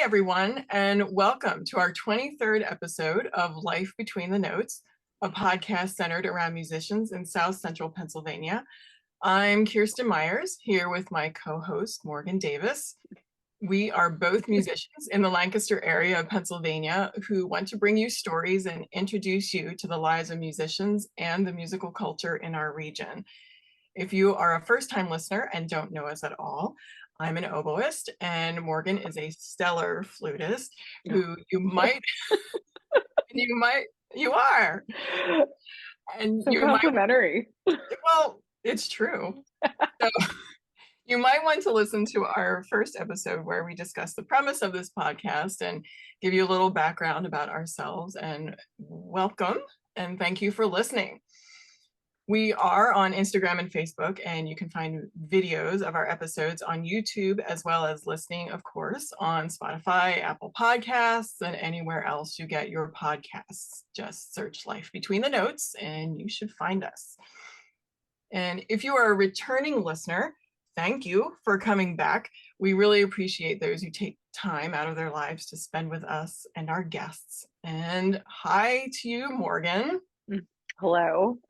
everyone, and welcome to our 23rd episode of Life Between the Notes, a podcast centered around musicians in South Central Pennsylvania. I'm Kirstin Myers, here with my co-host, Morgan Davis. We are both musicians in the Lancaster area of Pennsylvania who want to bring you stories and introduce you to the lives of musicians and the musical culture in our region. If you are a first-time listener and don't know us at all, I'm an oboist, and Morgan is a stellar flutist who you are. And so complimentary. Well, it's true. So you might want to listen to our first episode where we discuss the premise of this podcast and give you a little background about ourselves. And welcome, and thank you for listening. We are on Instagram and Facebook, and you can find videos of our episodes on YouTube, as well as listening, of course, on Spotify, Apple Podcasts, and anywhere else you get your podcasts. Just search Life Between the Notes, and you should find us. And if you are a returning listener, thank you for coming back. We really appreciate those who take time out of their lives to spend with us and our guests. And hi to you, Morgan. Hello.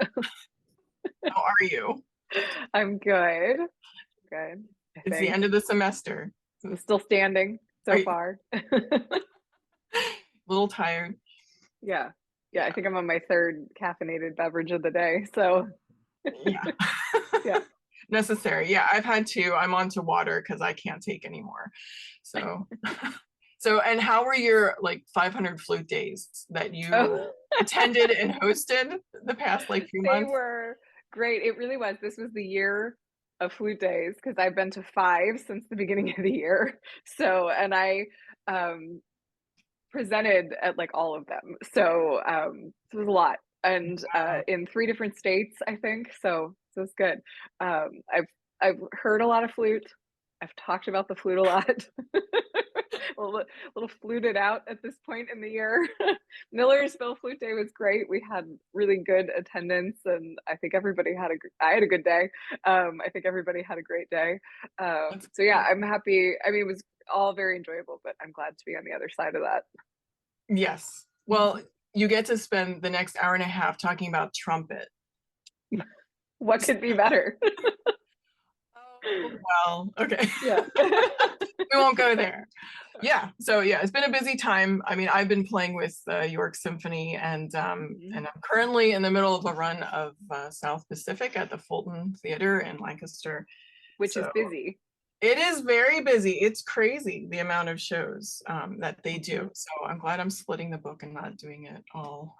How are you? I'm good. Good. It's the end of the semester. I'm still standing so far. A little tired. Yeah. I think I'm on my third caffeinated beverage of the day. So yeah. Necessary. Yeah, I've had two. I'm on to water because I can't take anymore. So and how were your 500 flute days that you attended and hosted the past few months? They were great. It really was. This was the year of flute days because I've been to 5 since the beginning of the year. So, and I presented at all of them. So it was a lot, and in 3 different states, I think. So it's good. I've heard a lot of flute. I've talked about the flute a lot. a little fluted out at this point in the year. Millersville Flute Day was great. We had really good attendance, and I think everybody I had a good day. I think everybody had a great day. So yeah, I'm happy. I mean, it was all very enjoyable, but I'm glad to be on the other side of that. Yes. Well, you get to spend the next hour and a half talking about trumpet. What could be better? Well, okay. Yeah. We won't go there. Yeah. So yeah, it's been a busy time. I mean, I've been playing with York Symphony, and I'm currently in the middle of a run of South Pacific at the Fulton Theater in Lancaster. Which is busy. It is very busy. It's crazy the amount of shows that they do. So I'm glad I'm splitting the book and not doing it all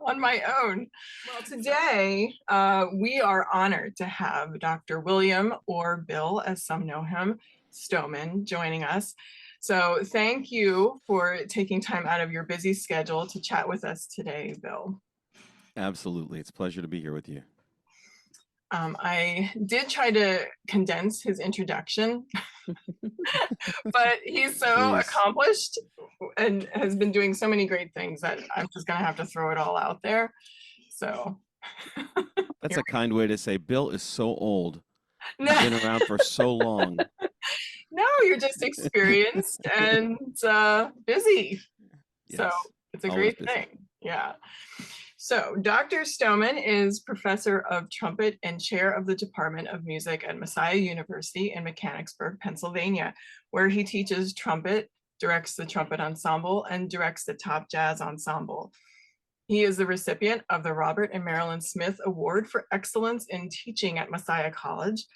on my own. Well, today we are honored to have Dr. William, or Bill as some know him, Stowman, joining us. So thank you for taking time out of your busy schedule to chat with us today, Bill. Absolutely. It's a pleasure to be here with you. I did try to condense his introduction, but he's so accomplished and has been doing so many great things that I'm just going to have to throw it all out there. So that's a kind way to say Bill is so old. He's been around for so long. No, you're just experienced and busy. Yes, so it's a great thing. Yeah. So Dr. Stowman is professor of trumpet and chair of the Department of Music at Messiah University in Mechanicsburg, Pennsylvania, where he teaches trumpet, directs the trumpet ensemble, and directs the top jazz ensemble. He is the recipient of the Robert and Marilyn Smith Award for Excellence in Teaching at Messiah College,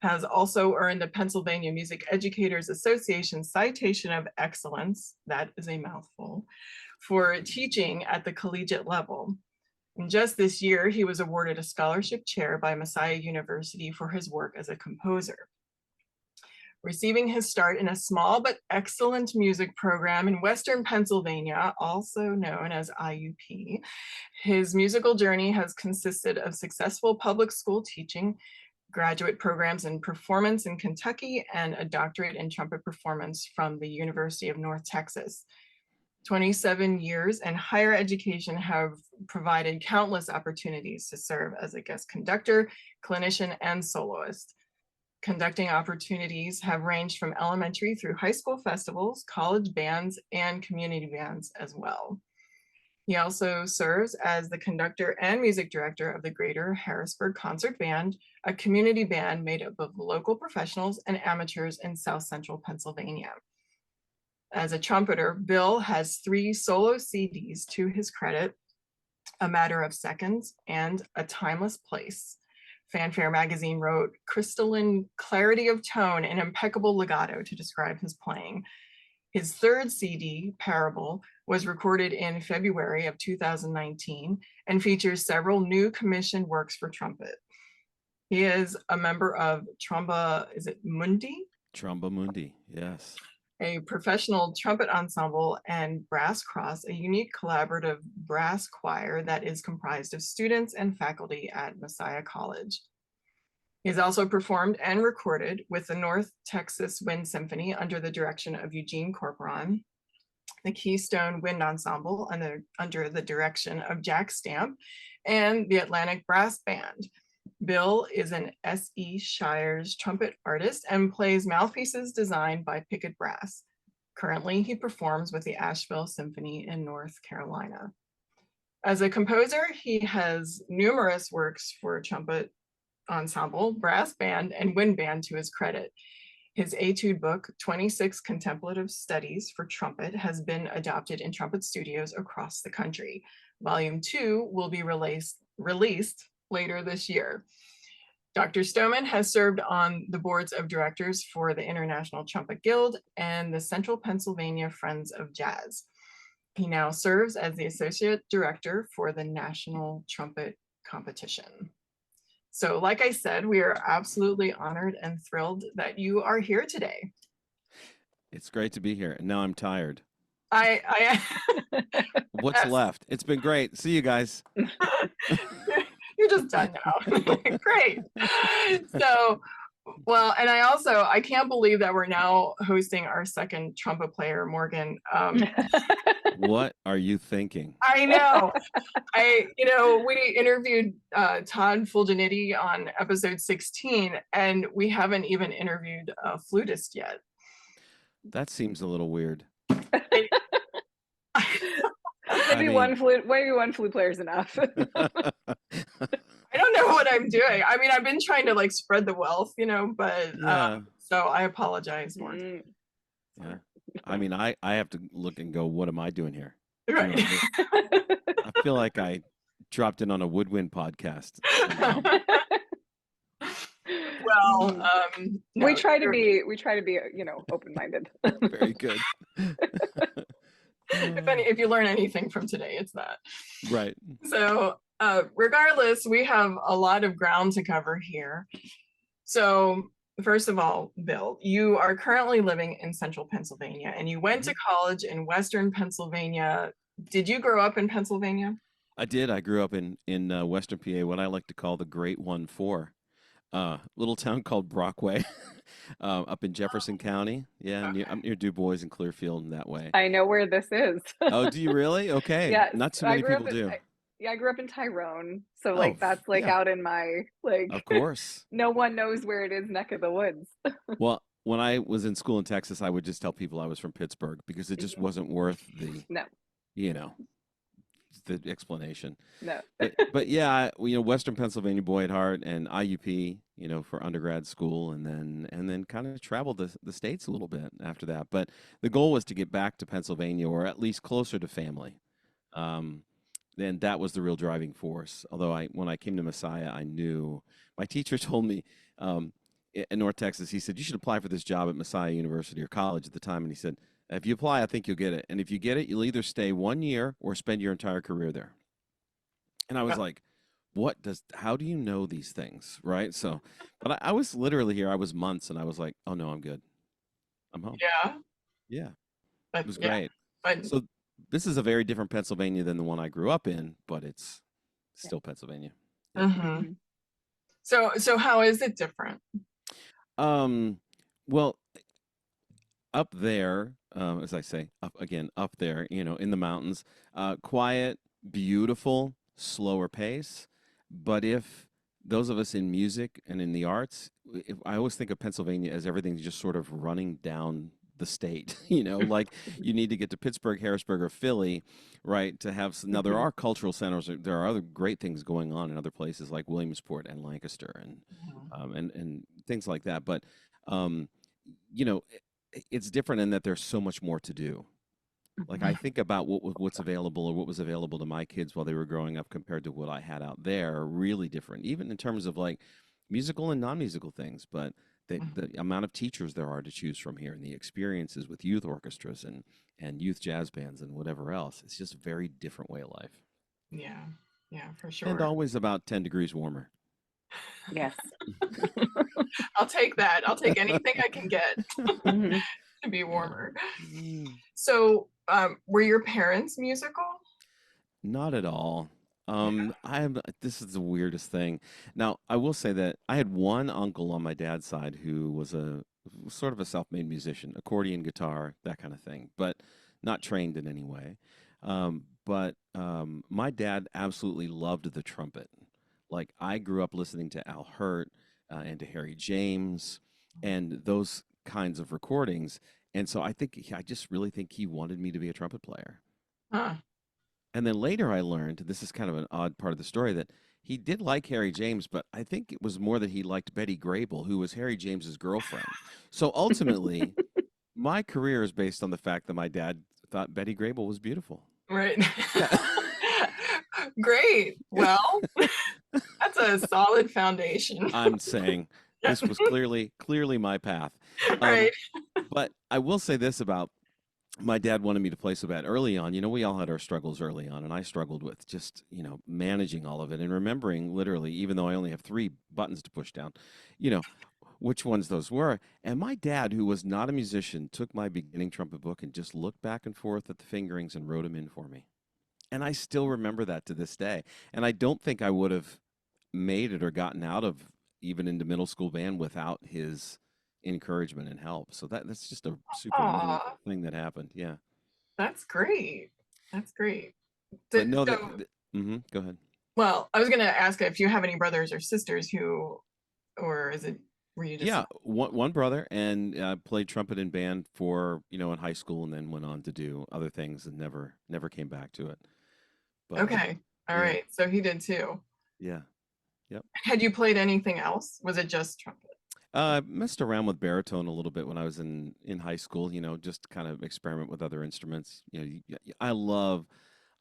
has also earned the Pennsylvania Music Educators Association Citation of Excellence, that is a mouthful, for teaching at the collegiate level. And just this year, he was awarded a scholarship chair by Messiah University for his work as a composer. Receiving his start in a small but excellent music program in Western Pennsylvania, also known as IUP, his musical journey has consisted of successful public school teaching, graduate programs in performance in Kentucky, and a doctorate in trumpet performance from the University of North Texas. 27 years and higher education have provided countless opportunities to serve as a guest conductor, clinician, and soloist. conducting opportunities have ranged from elementary through high school festivals, college bands, and community bands as well. He also serves as the conductor and music director of the Greater Harrisburg Concert Band, a community band made up of local professionals and amateurs in South Central Pennsylvania. As a trumpeter, Bill has 3 solo CDs to his credit: A Matter of Seconds and A Timeless Place. Fanfare magazine wrote crystalline clarity of tone and impeccable legato to describe his playing. His 3rd CD, Parable, was recorded in February of 2019 and features several new commissioned works for trumpet. He is a member of Tromba, is it Mundi? Tromba Mundi, yes. A professional trumpet ensemble, and Brass Cross, a unique collaborative brass choir that is comprised of students and faculty at Messiah College. He's also performed and recorded with the North Texas Wind Symphony under the direction of Eugene Corporon, the Keystone Wind Ensemble under the direction of Jack Stamp, and the Atlantic Brass Band. Bill is an S.E. Shires trumpet artist and plays mouthpieces designed by Pickett Brass. Currently, he performs with the Asheville Symphony in North Carolina. As a composer, he has numerous works for trumpet ensemble, brass band, and wind band to his credit. His etude book, 26 Contemplative Studies for Trumpet, has been adopted in trumpet studios across the country. Volume 2 will be released later this year. Dr. Stowman has served on the boards of directors for the International Trumpet Guild and the Central Pennsylvania Friends of Jazz. He now serves as the Associate Director for the National Trumpet Competition. So like I said, we are absolutely honored and thrilled that you are here today. It's great to be here. And now I'm tired. I What's left? It's been great. See you guys. You're just done now. Great. So, well, and I can't believe that we're now hosting our second trumpet player, Morgan. What are you thinking? I know. We interviewed Todd Fulginitti on episode 16, and we haven't even interviewed a flutist yet. That seems a little weird. Maybe one flute player is enough. I don't know what I'm doing. I mean, I've been trying to spread the wealth, but Yeah. so I apologize, Morgan. Yeah. I mean, I have to look and go, what am I doing here? Right. I feel like I dropped in on a woodwind podcast. Well, no, we try to be, open-minded. Very good. If you learn anything from today, it's that. Right. So regardless, we have a lot of ground to cover here. So first of all, Bill, you are currently living in Central Pennsylvania, and you went to college in Western Pennsylvania. Did you grow up in Pennsylvania? I did. I grew up in Western PA, what I like to call the Great 1-4. Little town called Brockway, up in Jefferson County. Yeah, Okay. I'm near Du Bois and Clearfield in that way. I know where this is. Oh, do you really? Okay. Yeah, Not too many people do. I grew up in Tyrone, so that's yeah. out in my Of course. no one knows where it is, neck of the woods. Well, when I was in school in Texas, I would just tell people I was from Pittsburgh because it just wasn't worth the explanation. No. but yeah, Western Pennsylvania boy at heart, and IUP, for undergrad school, and then kind of traveled the states a little bit after that. But the goal was to get back to Pennsylvania, or at least closer to family. Then that was the real driving force. Although when I came to Messiah, I knew my teacher told me in North Texas, he said, you should apply for this job at Messiah University or college at the time. And he said, if you apply, I think you'll get it. And if you get it, you'll either stay 1 year or spend your entire career there. And I was like, how do you know these things? Right. So, but I was literally here. I was months, and I was like, oh no, I'm good. I'm home. Yeah. Yeah. But, It was great. But So this is a very different Pennsylvania than the one I grew up in, but it's still Pennsylvania. mm-hmm. So how is it different? Well, up there, as I say, up there, in the mountains, quiet, beautiful, slower pace. But if those of us in music and in the arts, I always think of Pennsylvania as everything's just sort of running down the state. Like you need to get to Pittsburgh, Harrisburg, or Philly, right, to have now there Mhm. are cultural centers. There are other great things going on in other places like Williamsport and Lancaster Mhm. and things like that. But um, you know, it's different in that there's so much more to do. Like I Mhm. think about what's available or what was available to my kids while they were growing up compared to what I had out there are really different, even in terms of like musical and non-musical things. But Mhm. the amount of teachers there are to choose from here and the experiences with youth orchestras and youth jazz bands and whatever else, it's just a very different way of life. Yeah. Yeah, for And sure. always about 10 degrees warmer. Yes. I'll take that. I'll take anything I can get Mhm. to be Yeah. warmer. Mm. So, were your parents musical? Not at all. Yeah. This is the weirdest thing. Now, I will say that I had one uncle on my dad's side who was a sort of a self-made musician, accordion, guitar, that kind of thing, but not trained in any way. But my dad absolutely loved the trumpet. Like I grew up listening to Al Hurt and to Harry James and those kinds of recordings, and so I just really think he wanted me to be a trumpet player. Huh. And then later I learned, this is kind of an odd part of the story, that he did like Harry James, but I think it was more that he liked Betty Grable, who was Harry James's girlfriend. So ultimately, my career is based on the fact that my dad thought Betty Grable was beautiful. Right. Yeah. Great. Yeah. Well, that's a solid foundation. I'm saying Yeah. this was clearly my path. Um, Right. but I will say this about my dad wanted me to play so bad early on. We all had our struggles early on, and I struggled with just, managing all of it and remembering literally, even though I only have three buttons to push down, you know, which ones those were. And my dad, who was not a musician, took my beginning trumpet book and just looked back and forth at the fingerings and wrote them in for me. And I still remember that to this day. And I don't think I would have made it or gotten out of even into middle school band without his encouragement and help. So that's just a super neat Aw, thing that happened. Yeah. that's great. That's great. But no, So, go ahead. well, I was gonna ask if you have any brothers or sisters who, or is it, were you just, Yeah, one brother, and played trumpet in band for in high school, and then went on to do other things, and never came back to it. But okay. All yeah, right. So he did too. yeah, yep. Had you played anything else? Was it just trumpet? I messed around with baritone a little bit when I was in high school. Just to kind of experiment with other instruments. I love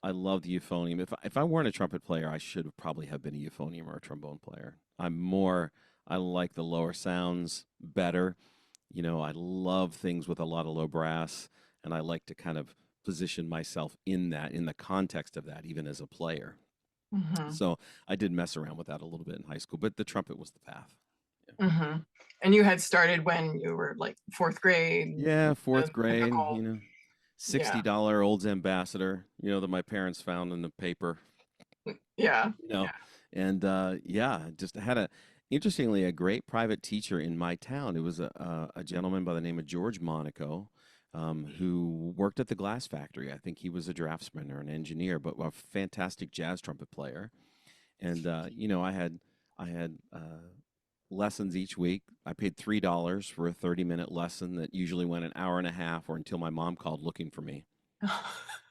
the euphonium. If I weren't a trumpet player, I should have probably have been a euphonium or a trombone player. I like the lower sounds better. I love things with a lot of low brass, and I like to kind of position myself in the context of that, even as a player. Mm-hmm. So I did mess around with that a little bit in high school, but the trumpet was the path. Mm-hmm. And you had started when you were like fourth grade, Yeah, the fourth grade, typical, yeah, $60 Olds Ambassador, that my parents found in the paper, yeah, you know, and yeah, just had interestingly, a great private teacher in my town. It was a gentleman by the name of George Monaco, who worked at the glass factory. I think he was a draftsman or an engineer, but a fantastic jazz trumpet player. And I had lessons each week. I paid $3 for a 30-minute lesson that usually went an hour and a half, or until my mom called looking for me. yeah.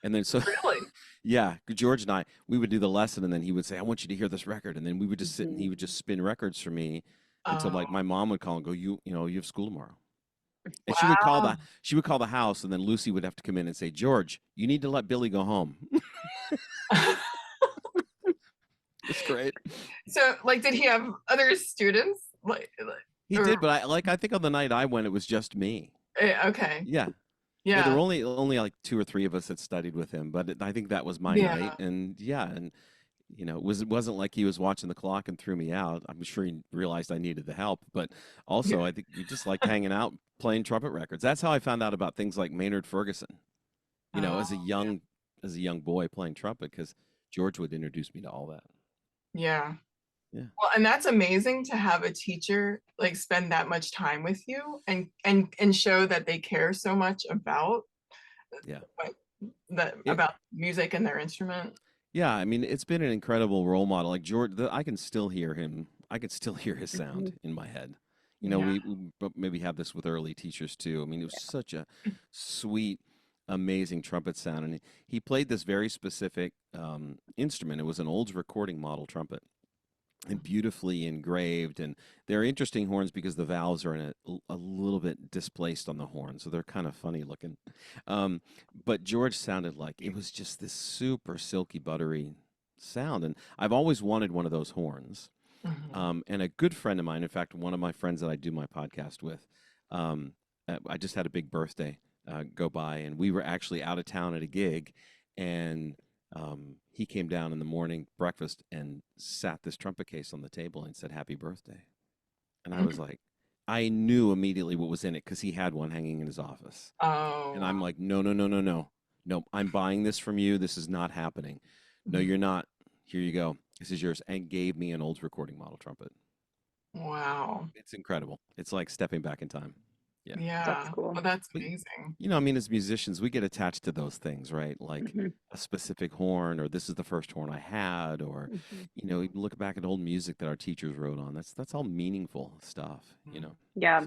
And then so Really? yeah, George and we would do the lesson, and then he would say, "I want you to hear this record," and then we would just sit and he Mhm. would just spin records for me until Oh, like my mom would call and go, you have school tomorrow," and wow. she would call the house, and then Lucy would have to come in and say, "George, you need to let Billy go home." It's great. So, like, did he have other students? He Or, did, but I think on the night I went, it was just me. okay. Yeah. Yeah, there Yeah. were only like two or three of us that studied with him, but I think that was my night, Yeah. and yeah, and it wasn't like he was watching the clock and threw me out. I'm sure he realized I needed the help, but Yeah. also I think we just liked hanging out, playing trumpet records. That's how I found out about things like Maynard Ferguson. Oh, As a young boy playing trumpet, because George would introduce me to all that. yeah. Yeah, Well, and that's amazing to have a teacher like spend that much time with you and show that they care so much about yeah. what that It, about music and their instrument. yeah, I mean, it's been an incredible role model. Like George, I can still hear him. I could still hear his Hmm. sound in my head. Yeah. We maybe have this with early teachers too. I mean, it was such a sweet, amazing trumpet sound, and he played this very specific instrument. It was an Olds recording model trumpet, and beautifully engraved. And they're interesting horns because the valves are in a little bit displaced on the horn, so they're kind of funny looking. Um, but George sounded like it was just this super silky, buttery sound, and I've always wanted one of those horns. Mhm. And a good friend of mine, in fact, one of my friends that I do my podcast with, um, I just had a big birthday go by, and we were actually out of town at a gig, and he came down in the morning breakfast and sat this trumpet case on the table and said, "Happy birthday." And I was Mhm. like, I knew immediately what was in it because he had one hanging in his office. Oh, And I'm wow. like, no, no, no, no, no. No, I'm buying this from you. This is not happening. No, Mhm. you're not. Here you go. This is yours. And gave me an old recording model trumpet. Wow. It's incredible. It's like stepping back in time. Yeah. That's Yeah. cool. Well, that's But, amazing. I mean, as musicians, we get attached to those things, right? Like Hmm. a specific horn, or this is the first horn I had, or, Hmm. you look back at old music that our teachers wrote on. That's all meaningful stuff. Yeah. Yeah.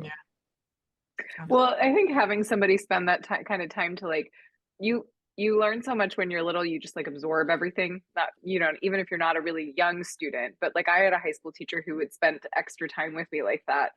So, Well, I think having somebody spend that kind of time to like you you learn so much when you're little, you just like absorb everything. Not you know, even if you're not a really young student, but like I had a high school teacher who would spend extra time with me like that.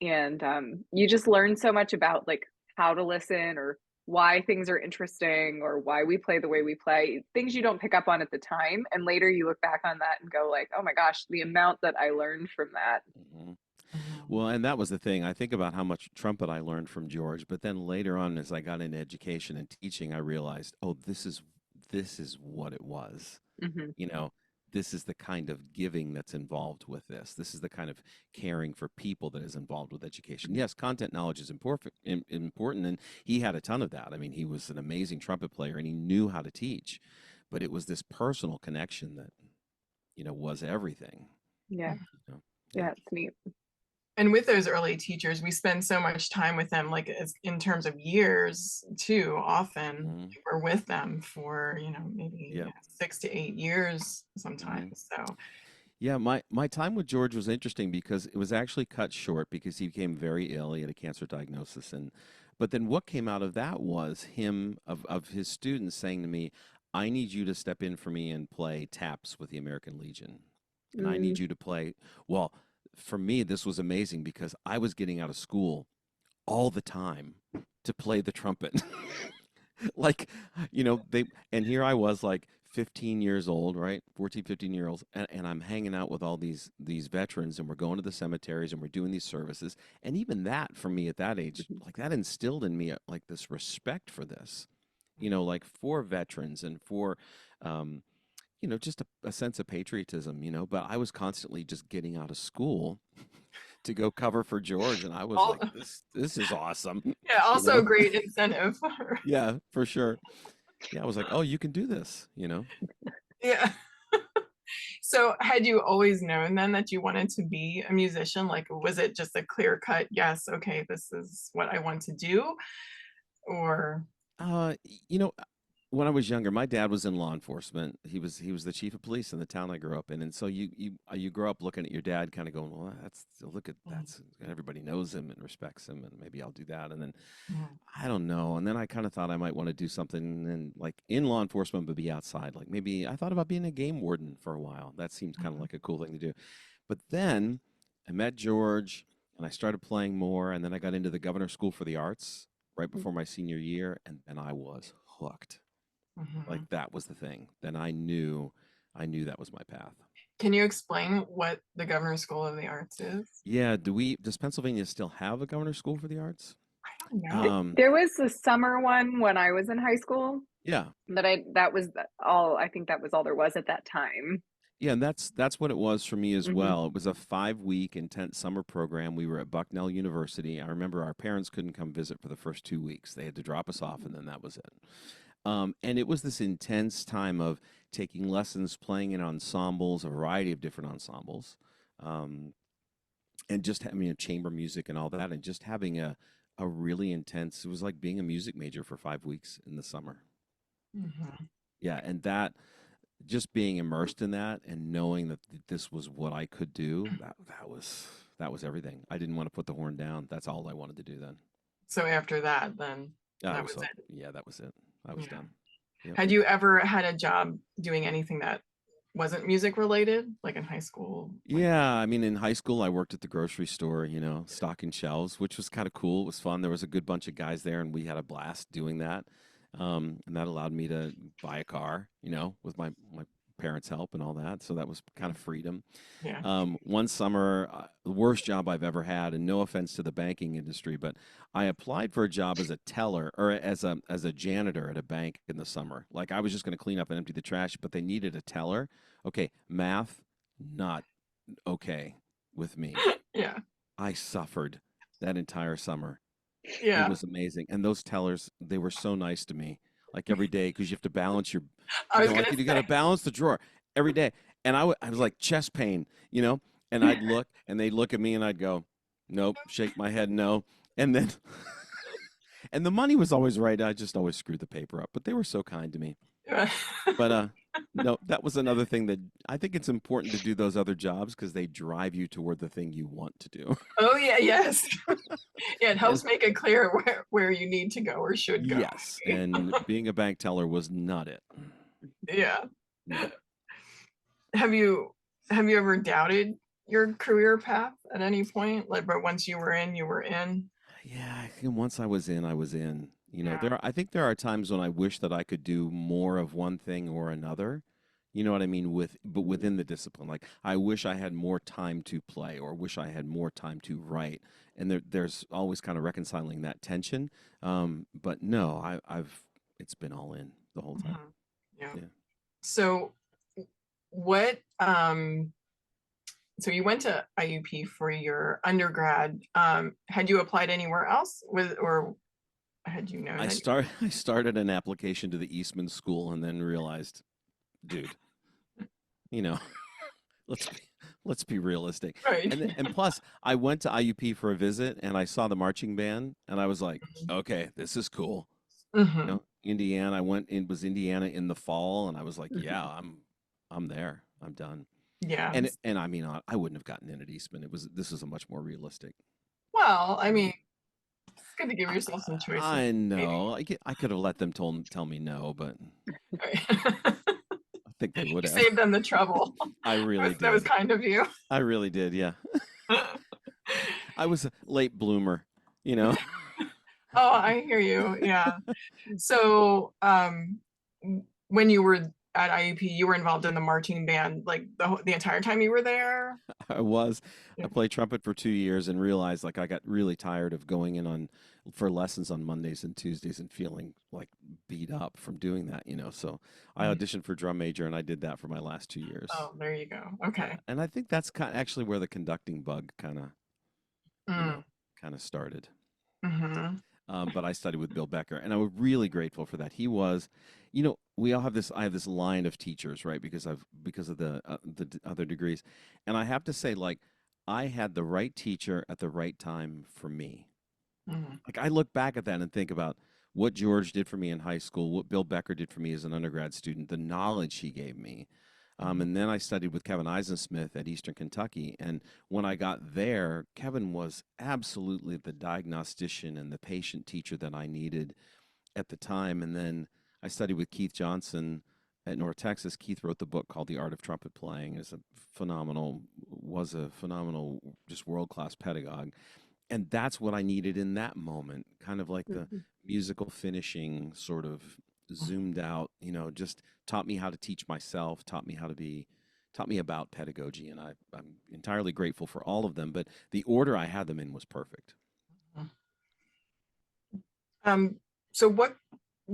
And you just learn so much about like how to listen or why things are interesting or why we play the way we play, things you don't pick up on at the time. And later you look back on that and go like, oh my gosh, the amount that I learned from that. mhm. Mhm. Well, and that was the thing. I think about how much trumpet I learned from George, but then later on, as I got into education and teaching, I realized, oh, this is what it was. Hmm. You know, this is the kind of giving that's involved with this. This is the kind of caring for people that is involved with education. Yes, content knowledge is important, and he had a ton of that. I mean, he was an amazing trumpet player, and he knew how to teach, but it was this personal connection that was everything. Yeah. You know? Yeah. Yeah. It's neat. And with those early teachers, we spend so much time with them, like as in terms of years too, often Hmm. we're with them for, maybe Yeah. 6 to 8 years Hmm. sometimes. So, Yeah, my time with George was interesting because it was actually cut short because he became very ill. He had a cancer diagnosis, and but then what came out of that was him of his students saying to me, "I need you to step in for me and play taps with the American Legion, and I Mm. need you to play." Well, for me, this was amazing because I was getting out of school all the time to play the trumpet. Like, they and here I was like 15 years old, right? 14, 15 year olds, and I'm hanging out with all these veterans, and we're going to the cemeteries and we're doing these services. And even that for me at that age, Mhm. like that instilled in me like this respect for this, like for veterans and for um, just a sense of patriotism, but I was constantly just getting out of school to go cover for George, and I was all, like, this is awesome, yeah, you also a know? great incentive. Yeah, for sure. Yeah, I was like, "Oh, you can do this." Yeah. So, had you always known then that you wanted to be a musician? Like, was it just a clear cut, yes, okay, this is what I want to do? Or, When I was younger, my dad was in law enforcement. He was the chief of police in the town I grew up in, and so you grow up looking at your dad, kind of going, "Well, look at Mhm, that's everybody knows him and respects him, and maybe I'll do that." And then mhm, I don't know, and then I kind of thought I might want to do something and like in law enforcement, but be outside. Like maybe I thought about being a game warden for a while. That seems kind of mhm, like a cool thing to do. But then I met George, and I started playing more, and then I got into the Governor's School for the Arts right before my senior year, and I was hooked. Like mhm. that was the thing. Then I knew that was my path. Can you explain what the Governor's School of the Arts is? Yeah, does Pennsylvania still have a Governor's School for the Arts? I don't know. Um, There was a summer one when I was in high school yeah. that was all I think that was all there was at that time. Yeah, and that's what it was for me as Hmm. well. It was a 5-week intense summer program. We were at Bucknell University. I remember our parents couldn't come visit for the first 2 weeks. They had to drop us off, and then that was it. And it was this intense time of taking lessons, playing in ensembles, a variety of different ensembles, um, and just having chamber music and all that, and just having a really intense. It was like being a music major for 5 weeks in the summer. Mhm. Yeah, and that just being immersed in that and knowing that this was what I could do, that was everything. I didn't want to put the horn down. That's all I wanted to do then. So after that, then I that was was so, it. yeah, that was it. I was Yeah. done. Yep. Had you ever had a job doing anything that wasn't music related, like in high school? Yeah, I mean, in high school, I worked at the grocery store, stocking shelves, which was kind of cool. It was fun. There was a good bunch of guys there, and we had a blast doing that. And that allowed me to buy a car, with my parents' help and all that. So that was kind of freedom. Yeah. One summer, the worst job I've ever had, and no offense to the banking industry, but I applied for a job as a teller or as a janitor at a bank in the summer. Like I was just going to clean up and empty the trash, but they needed a teller. Okay, math, not okay with me. Yeah. I suffered that entire summer. Yeah. It was amazing. And those tellers, they were so nice to me. Like every day, because you have to balance your, I was gonna you got to say. balance the drawer every day. And I was like chest pain, and I'd look and they'd look at me and I'd go, nope, shake my head, no. And then, and the money was always right. I just always screwed the paper up, but they were so kind to me. But no, that was another thing that I think it's important to do those other jobs because they drive you toward the thing you want to do. Oh yeah, yes. Yeah, it helps And make it clear where you need to go or should go. yes, and being a bank teller was not it. Yeah. No. Have you ever doubted your career path at any point? Like, but once you were in, you were in. Yeah, I think once I was in, I was in. Yeah. I think there are times when I wish that I could do more of one thing or another. You know what I mean? But within the discipline, like I wish I had more time to play, or wish I had more time to write. And there's always kind of reconciling that tension. But no, it's been all in the whole time. Mhm. Yeah. Yeah. So what so you went to IUP for your undergrad. Had you applied anywhere else or had you known I that started an application to the Eastman School and then realized, dude, you know, let's be let's be realistic. right? And plus, I went to IUP for a visit and I saw the marching band and I was like, okay, this is cool. Hmm. Indiana. I went in was Indiana in the fall and I was like, yeah, I'm there. I'm done. Yeah. And I mean, I wouldn't have gotten in at Eastman. This was a much more realistic. Well, I You know, mean, it's good to give yourself some choices. I Maybe. know. I could have let them tell me no, but Right. I think they would You have. saved them the trouble. I really That was did. kind of you. I really did. Yeah. I was a late bloomer, you know. Oh, I hear you. Yeah. So, when you were at IUP, you were involved in the marching band like the entire time you were there? I was. Yeah. I played trumpet for 2 years and realized like I got really tired of going in for lessons on Mondays and Tuesdays and feeling like beat up from doing that, So I Mhm. auditioned for drum major and I did that for my last 2 years. Oh, there you go. Yeah, Okay. and I think that's actually where the conducting bug Mm. kind of started. Hmm. But I studied with Bill Becker, and I'm really grateful for that. He was, we all have this. I have this line of teachers, right? Because of the other degrees, and I have to say, like, I had the right teacher at the right time for me. Hmm. Like, I look back at that and think about what George did for me in high school, what Bill Becker did for me as an undergrad student, the knowledge he gave me. And then I studied with Kevin Eisensmith at Eastern Kentucky. And when I got there, Kevin was absolutely the diagnostician and the patient teacher that I needed at the time. And then I studied with Keith Johnson at North Texas. Keith wrote the book called The Art of Trumpet Playing. Was a phenomenal, just world-class pedagogue. And that's what I needed in that moment, kind of like the musical finishing sort of zoomed out, just taught me how to teach myself, taught me about pedagogy. And I'm entirely grateful for all of them, but the order I had them in was perfect. So what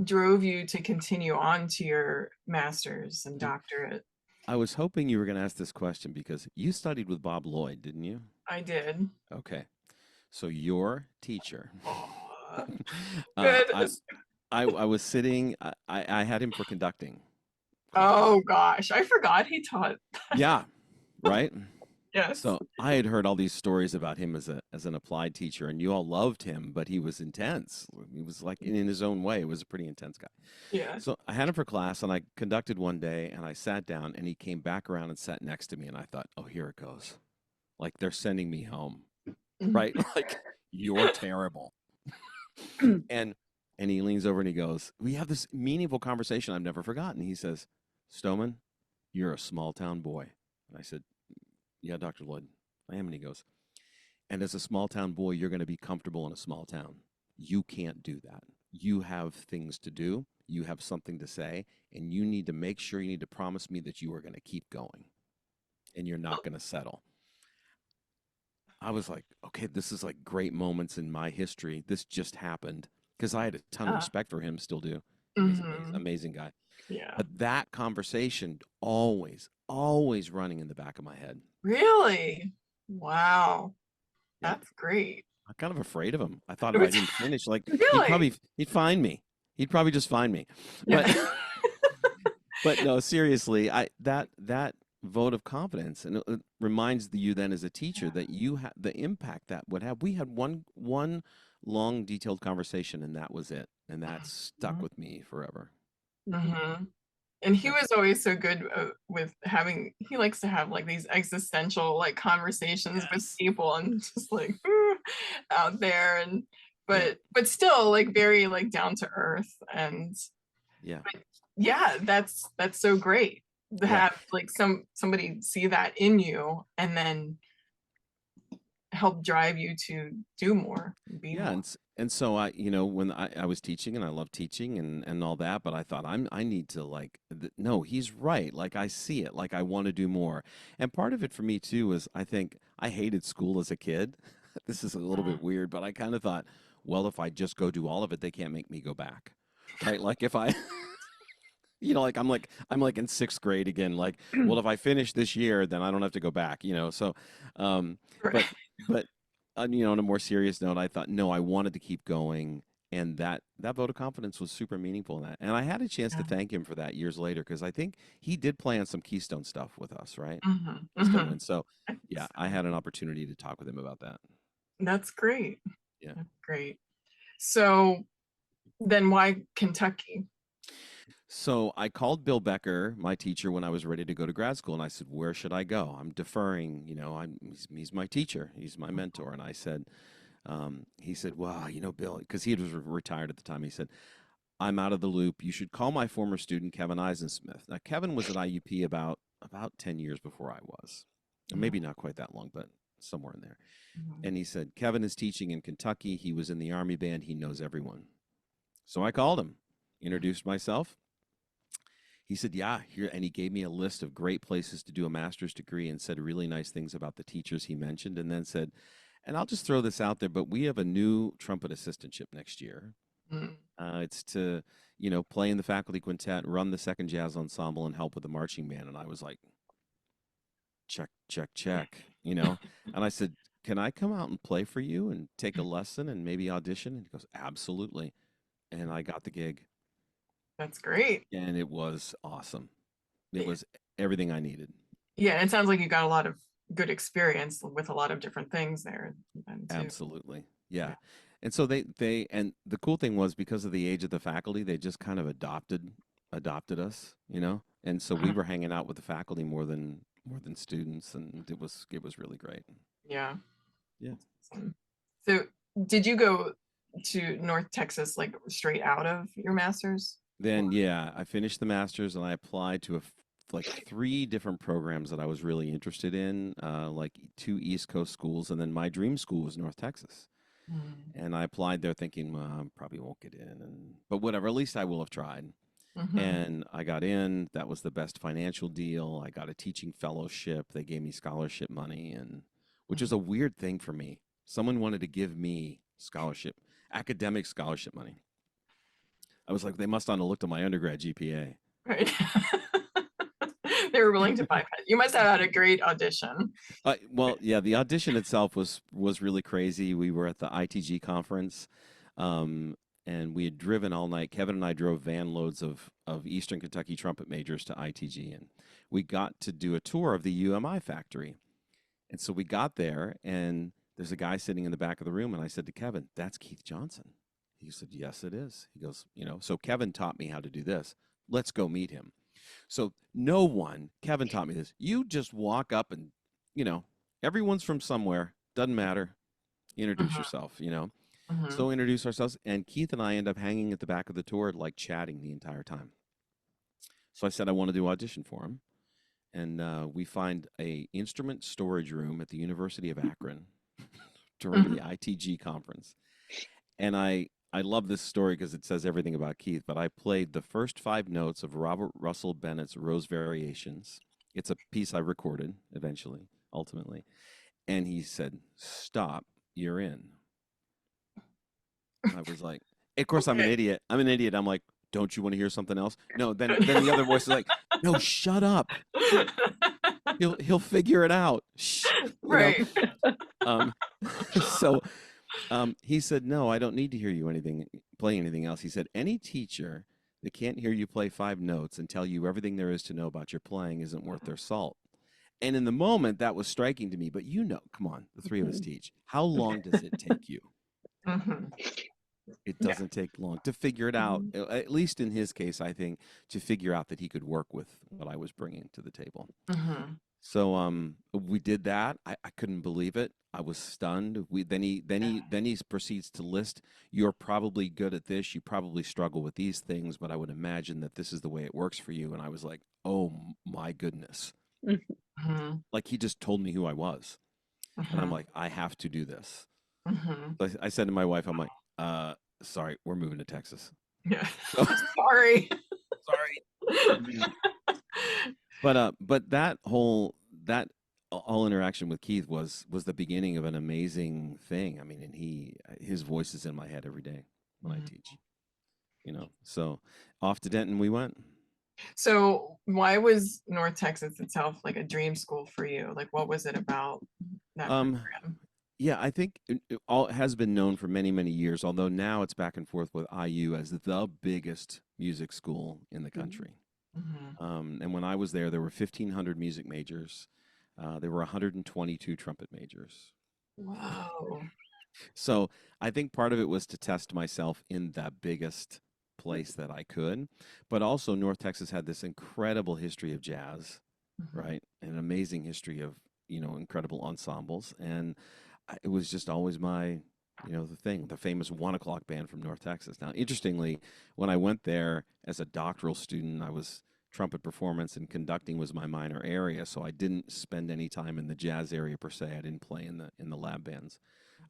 drove you to continue on to your master's and doctorate? I was hoping you were going to ask this question because you studied with Bob Lloyd, didn't you? I did. Okay. So your teacher, Aw, uh, good. I was sitting, I had him for conducting classes. Oh gosh, I forgot he taught. Yeah, right. Yes. So I had heard all these stories about him as an applied teacher, and you all loved him, but he was intense. He was like in his own way, was a pretty intense guy. Yeah. So I had him for class, and I conducted one day, and I sat down, and he came back around and sat next to me, and I thought, oh, here it goes. Like they're sending me home, right? Like you're terrible. And he leans over and he goes, we have this meaningful conversation I've never forgotten. He says, Stowman, you're a small town boy. And I said, yeah, Dr. Lloyd, I am. And he goes, and as a small town boy, you're going to be comfortable in a small town. You can't do that. You have things to do. You have something to say, and you need to make sure, you need to promise me that you are going to keep going and you're not going to settle. I was like, okay, this is like great moments in my history. This just happened because I had a ton of respect for him, still do. He's an amazing guy. Yeah. But that conversation always, always running in the back of my head. Really? Wow. Yeah. That's great. I'm kind of afraid of him. I thought if I didn't finish, like Really? he'd find me. He'd probably just find me. Yeah. But but no, seriously, that vote of confidence, and it reminds you then as a teacher that you have the impact that would have. We had one long, detailed conversation, and that was it, and that stuck with me forever. Mm-hmm. And he Yeah. was always so good with having, he likes to have like these existential like conversations with Yes. people and just like out there and Yeah. but still like very like down to earth and Yeah. yeah, that's so great to Yeah. have like somebody see that in you and then help drive you to do more, be Yeah, more. and so I, when I was teaching and I love teaching and all that, but I thought I need to like no, he's right. Like I see it. Like I want to do more. And part of it for me too was I think I hated school as a kid. This is a little bit weird, but I kind of thought, well, if I just go do all of it, they can't make me go back. Right? Like if I like I'm like in sixth grade again. Like, well, if I finish this year, then I don't have to go back. So, Right. but but on a more serious note, I thought no, I wanted to keep going, and that vote of confidence was super meaningful in that. And I had a chance to Yeah. thank him for that years later because I think he did play on some Keystone stuff with us, right? Mhm. Stowman. So I think yeah, I so. had an opportunity to talk with him about that. That's great. Yeah. That's great. So then why Kentucky? So I called Bill Becker, my teacher, when I was ready to go to grad school, and I said, "Where should I go? I'm deferring. He's my teacher, he's my mentor." And I said, he said, "Well, Bill, because he was retired at the time. He said, I'm out of the loop. You should call my former student Kevin Eisensmith." Now, Kevin was at IUP about 10 years before I was, and maybe not quite that long, but somewhere in there. Mhm. And he said, Kevin is teaching in Kentucky. He was in the Army band. He knows everyone. So I called him, introduced myself. He said, yeah, here. And he gave me a list of great places to do a master's degree and said really nice things about the teachers he mentioned. And then said, and I'll just throw this out there, but we have a new trumpet assistantship next year. Mhm. It's to, play in the faculty quintet, run the second jazz ensemble, and help with the marching band. And I was like, check, check, check. And I said, can I come out and play for you and take a lesson and maybe audition? And he goes, absolutely. And I got the gig, That's great. and it was awesome. It was everything I needed. Yeah, and it sounds like you got a lot of good experience with a lot of different things there then too. Absolutely. Yeah. Yeah. And so and the cool thing was because of the age of the faculty, they just kind of adopted us. And so we Mhm. were hanging out with the faculty more than students, and it was really great. Yeah. Yeah. Awesome. So did you go to North Texas like straight out of your master's? Then yeah, I finished the masters and I applied to like three different programs that I was really interested in, like two East Coast schools, and then my dream school was North Texas. Mm-hmm. And I applied there thinking, well, I probably won't get in, but whatever, at least I will have tried. Mm-hmm. And I got in. That was the best financial deal. I got a teaching fellowship. They gave me scholarship money, and which is a weird thing for me. Someone wanted to give me academic scholarship money. I was like, they must not have looked at my undergrad GPA. Right. They were willing to bypass. You must have had a great audition. Well, yeah, the audition itself was really crazy. We were at the ITG conference, um, and we had driven all night. Kevin and I drove van loads of Eastern Kentucky trumpet majors to ITG, and we got to do a tour of the UMI factory. And so we got there, and there's a guy sitting in the back of the room, and I said to Kevin, "That's Keith Johnson." He said, "Yes, it is." He goes, so Kevin taught me how to do this. Let's go meet him. So Kevin taught me this. You just walk up and, everyone's from somewhere, doesn't matter. Introduce Mhm. yourself, Mhm. So introduce ourselves, and Keith and I end up hanging at the back of the tour, like chatting the entire time. So I said I want to do audition for him, and we find a instrument storage room at the University of Akron during the Mhm. ITG conference. And I love this story because it says everything about Keith, but I played the first 5 notes of Robert Russell Bennett's Rose Variations. It's a piece I recorded eventually, ultimately. And he said, "Stop, you're in." I was like, of course, I'm an Okay. idiot. I'm an idiot. I'm like, "Don't you want to hear something else?" No, then the other voice is like, "No, shut up. He'll figure it out." Shh, Right. Um, so he said, "No, I don't need to hear you play anything else." He said, "Any teacher that can't hear you play 5 notes and tell you everything there is to know about your playing isn't worth their salt." And in the moment, that was striking to me. But come on, the three of us teach. How long does it take you? Mhm. It Yeah. doesn't take long to figure it out. Mhm. At least in his case, I think, to figure out that he could work with what I was bringing to the table. Mhm. So we did that. I couldn't believe it. I was stunned. Then he proceeds to list, "You're probably good at this. You probably struggle with these things, but I would imagine that this is the way it works for you." And I was like, "Oh my goodness." Mhm. Like, he just told me who I was. And I'm Mhm. like, "I have to do this." Mhm. So I said to my wife, I'm like, sorry, we're moving to Texas." Yeah. So Sorry. sorry. But that all interaction with Keith was the beginning of an amazing thing. I mean, and his voice is in my head every day when I Mhm. teach. So off to Denton we went. So why was North Texas itself like a dream school for you? Like, what was it about that Um, program? yeah, I think it all has been known for many, many years. Although now it's back and forth with IU as the biggest music school in the country. Mhm. And when I was there were 1,500 music majors. There were 122 trumpet majors. Wow. So I think part of it was to test myself in the biggest place that I could. But also, North Texas had this incredible history of jazz, Mhm. right? An amazing history of, incredible ensembles. And it was just always the famous 1 o'clock band from North Texas. Now, interestingly, when I went there as a doctoral student, I was trumpet performance and conducting was my minor area, so I didn't spend any time in the jazz area per se. I didn't play in the lab bands.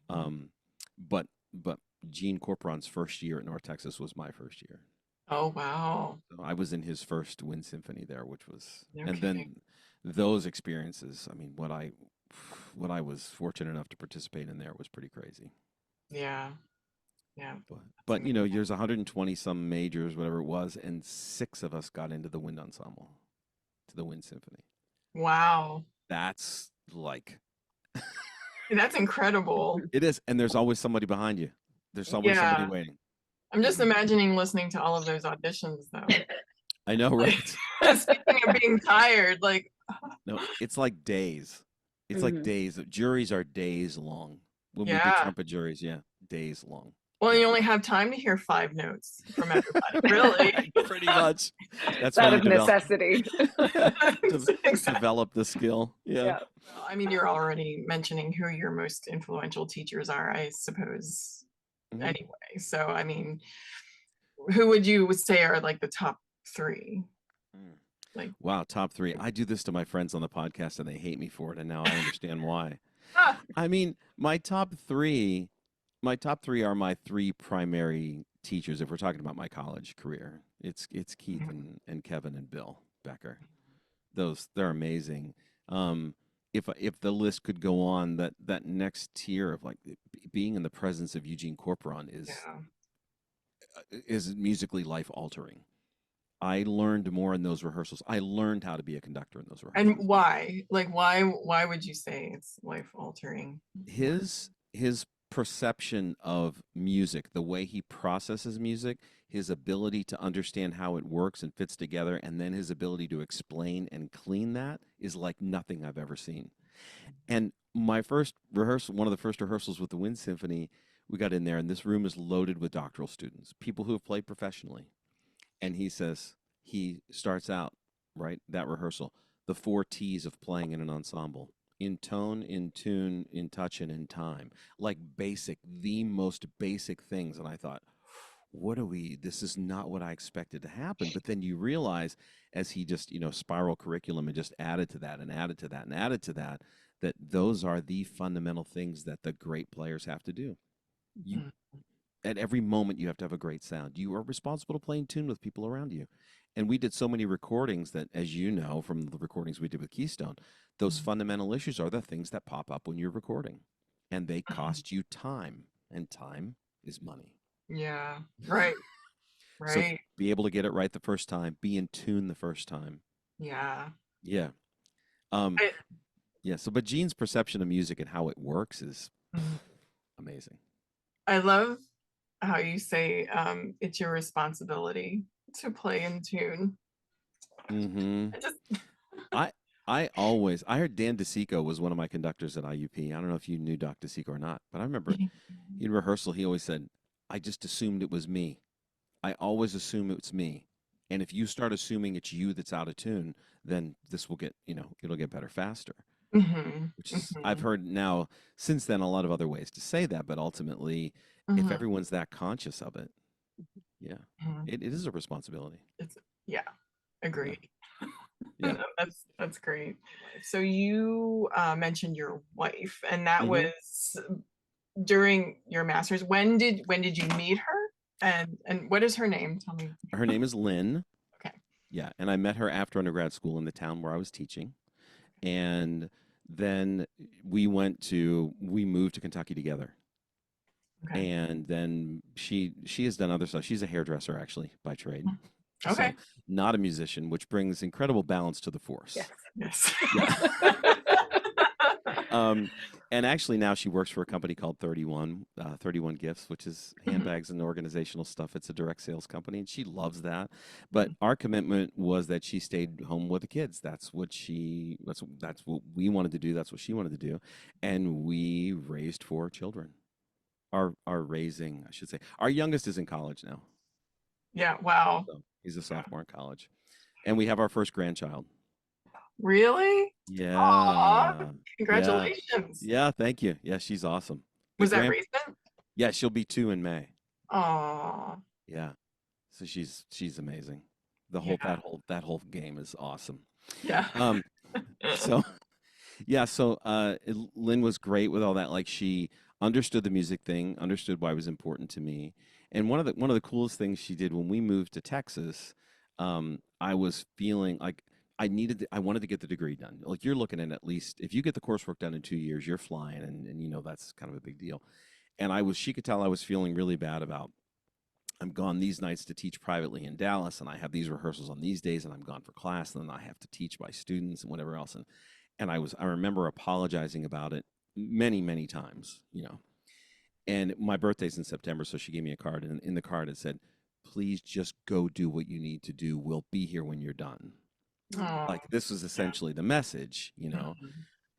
Um, but but Gene Corporon's first year at North Texas was my first year. Oh, wow. So I was in his first wind symphony there, and Okay. then those experiences. I mean, what I was fortunate enough to participate in there was pretty crazy. Yeah. Yeah. That's But amazing. there's 120 some majors, whatever it was, and 6 of us got into the wind ensemble, to the wind symphony. Wow. That's like That's incredible. it is, and there's always somebody behind you. There's always somebody Yeah. waiting. I'm just imagining listening to all of those auditions though. I know, Like, right? speaking of being tired, like, No, it's like days. It's like Mhm. days. Juries are days long. When we did yeah. trumpet juries, yeah, days long. Well, Yeah. you only have time to hear 5 notes from everybody, really. Pretty much. That's why Out you of necessity. yeah, Exactly. develop the skill. Yeah. Yeah. Well, I mean, you're already mentioning who your most influential teachers are, I suppose, Mhm. anyway. So, I mean, who would you say are like the top 3? Mm. Like, Wow, top 3. I do this to my friends on the podcast and they hate me for it, and now I understand why. ah, I mean, my top three are my 3 primary teachers if we're talking about my college career. It's Keith mhm, and Kevin and Bill Becker. They're amazing. Um, if the list could go on, that next tier of like being in the presence of Eugene Corporon yeah. is musically life altering. I learned more in those rehearsals. I learned how to be a conductor in those And rehearsals. why? Like, why would you say it's life altering? His perception of music, the way he processes music, his ability to understand how it works and fits together, and then his ability to explain and clean that is like nothing I've ever seen. And my first rehearsal, one of the first rehearsals with the Wind Symphony, we got in there, and this room is loaded with doctoral students, people who have played professionally. And he starts out, right, that rehearsal, the 4 T's of playing in an ensemble: in tone, in tune, in touch, and in time. Like the most basic things. And I thought, this is not what I expected to happen. But then you realize, as he just, spiral curriculum and just added to that and added to that and added to that, that those are the fundamental things that the great players have to do. You, at every moment, you have to have a great sound. You are responsible to play in tune with people around you. And we did so many recordings that, as you know from the recordings we did with Keystone, those fundamental issues are the things that pop up when you're recording. And they cost you time, and time is money. Yeah, right, So right. be able to get it right the first time, be in tune the first time. Yeah. Yeah. Um, I, yeah. So, but Gene's perception of music and how it works is amazing. I love how you say it's your responsibility to play in tune. Mm-hmm. I just I I heard Dan DeSico was one of my conductors at IUP. I don't know if you knew Doc DeSico or not, but I remember in rehearsal he always said, "I just assumed it was me. I always assume it's me. And if you start assuming it's you that's out of tune, then this will get, it'll get better faster." Mhm, Which is, I've mhm, heard now since then a lot of other ways to say that, but ultimately, if mhm, everyone's that conscious of it, yeah, mhm. it is a responsibility. It's yeah, Yeah, agreed. yeah. That's great. So you mentioned your wife, and that Hmm. was during your master's. When did you meet her? And what is her name? Tell me. Her name is Lynn. Okay. Yeah, and I met her after undergrad school in the town where I was teaching, and then we moved to Kentucky together. Okay. And then she has done other stuff. She's a hairdresser actually by trade. Okay. So not a musician, which brings incredible balance to the Yes. force. Yes. Yeah. Um, and actually now she works for a company called 31 Gifts, which is Mhm, handbags and organizational stuff. It's a direct sales company, and she loves that. But our commitment was that she stayed home with the kids. That's what we wanted to do. That's what she wanted to do. And we raised 4 children. Our raising, I should say. Our youngest is in college now. yeah. Wow. So he's a sophomore in college. And we have our first grandchild. Really? Aw, Yeah. Yeah. congratulations. Yeah, thank you. Yeah, she's awesome. The Was that grand recent? Yeah, she'll be 2 in May. Aw, Yeah. So she's amazing. yeah, That whole game is awesome. yeah. Um so yeah, so Lynn was great with all that. Like, she understood the music thing, understood why it was important to me. And one of the coolest things she did when we moved to Texas, I was feeling like I wanted to get the degree done. Like, you're looking at least, if you get the coursework done in 2 years, you're flying, and that's kind of a big deal. And she could tell I was feeling really bad about, I'm gone these nights to teach privately in Dallas, and I have these rehearsals on these days, and I'm gone for class, and then I have to teach my students and whatever else. And I remember apologizing about it many, many times, And my birthday's in September, so she gave me a card, and in the card it said, "Please just go do what you need to do. We'll be here when you're done." Aw, Like, this was yeah. essentially the message. Mhm.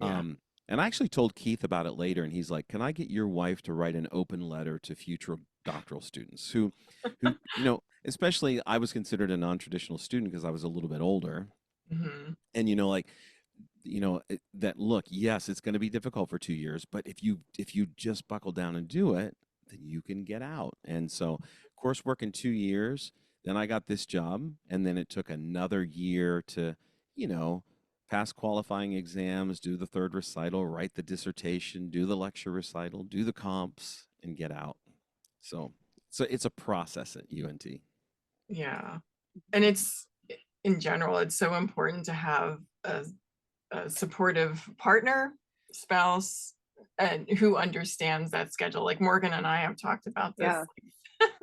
Yeah. Um, and I actually told Keith about it later, and he's like, "Can I get your wife to write an open letter to future doctoral students who, especially I was considered a non-traditional student because I was a little bit older, Mhm. and like, that look, yes, it's going to be difficult for 2 years, but if you just buckle down and do it, then you can get out." And so, coursework in 2 years, then I got this job, and then it took another year to, you know, pass qualifying exams, do the third recital, write the dissertation, do the lecture recital, do the comps, and get out. So it's a process at UNT. Yeah. And it's in general, it's so important to have a supportive partner, spouse, and who understands that schedule. Like Morgan and I have talked about this Yeah.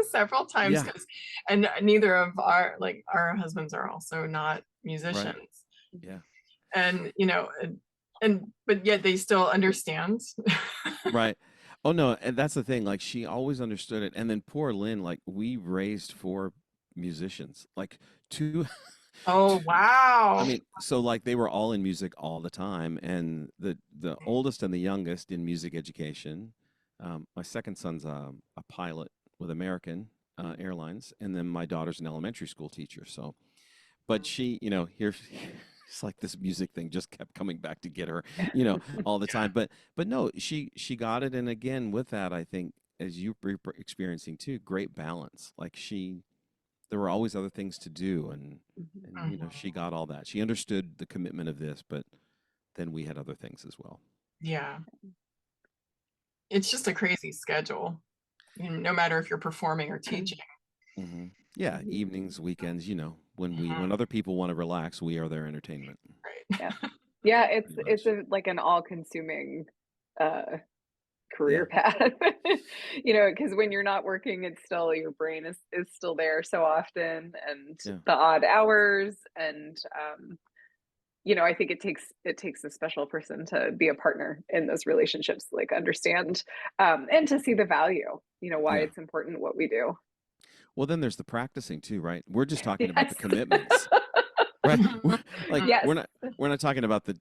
several times Yeah, because, and neither of our husbands are also not right. musicians, Yeah, and but yet they still understand. right. Oh no, and that's the thing. Like she always understood it. And then poor Lynn, like we raised four musicians, like two, Oh, two. I wow. mean, so like they were all in music all the time, and the oldest and the youngest in music education. My second son's a pilot with American Airlines, and then my daughter's an elementary school teacher. So, but she, here, it's like this music thing just kept coming back to get her, all the time. But no, she got it, and again with that, I think as you were experiencing too, great balance. Like there were always other things to do, and Mhm. and she got all that. She understood the commitment of this, but then we had other things as well. Yeah. It's just a crazy schedule, no matter if you're performing or teaching. Yeah, Mhm. evenings, weekends, when Mhm. other people want to relax, we are their entertainment, Right. Yeah. Yeah, it's pretty it's much. a like an all-consuming uh Yeah, career path. Because when you're not working, it's still your brain is still there so often and yeah. the odd hours and I think it takes a special person to be a partner in those relationships, like understand and to see the value, why Yeah. it's important what we do. Well, then there's the practicing too, right? We're just talking about the Yes. commitments, right? Like Yes. we're not talking about the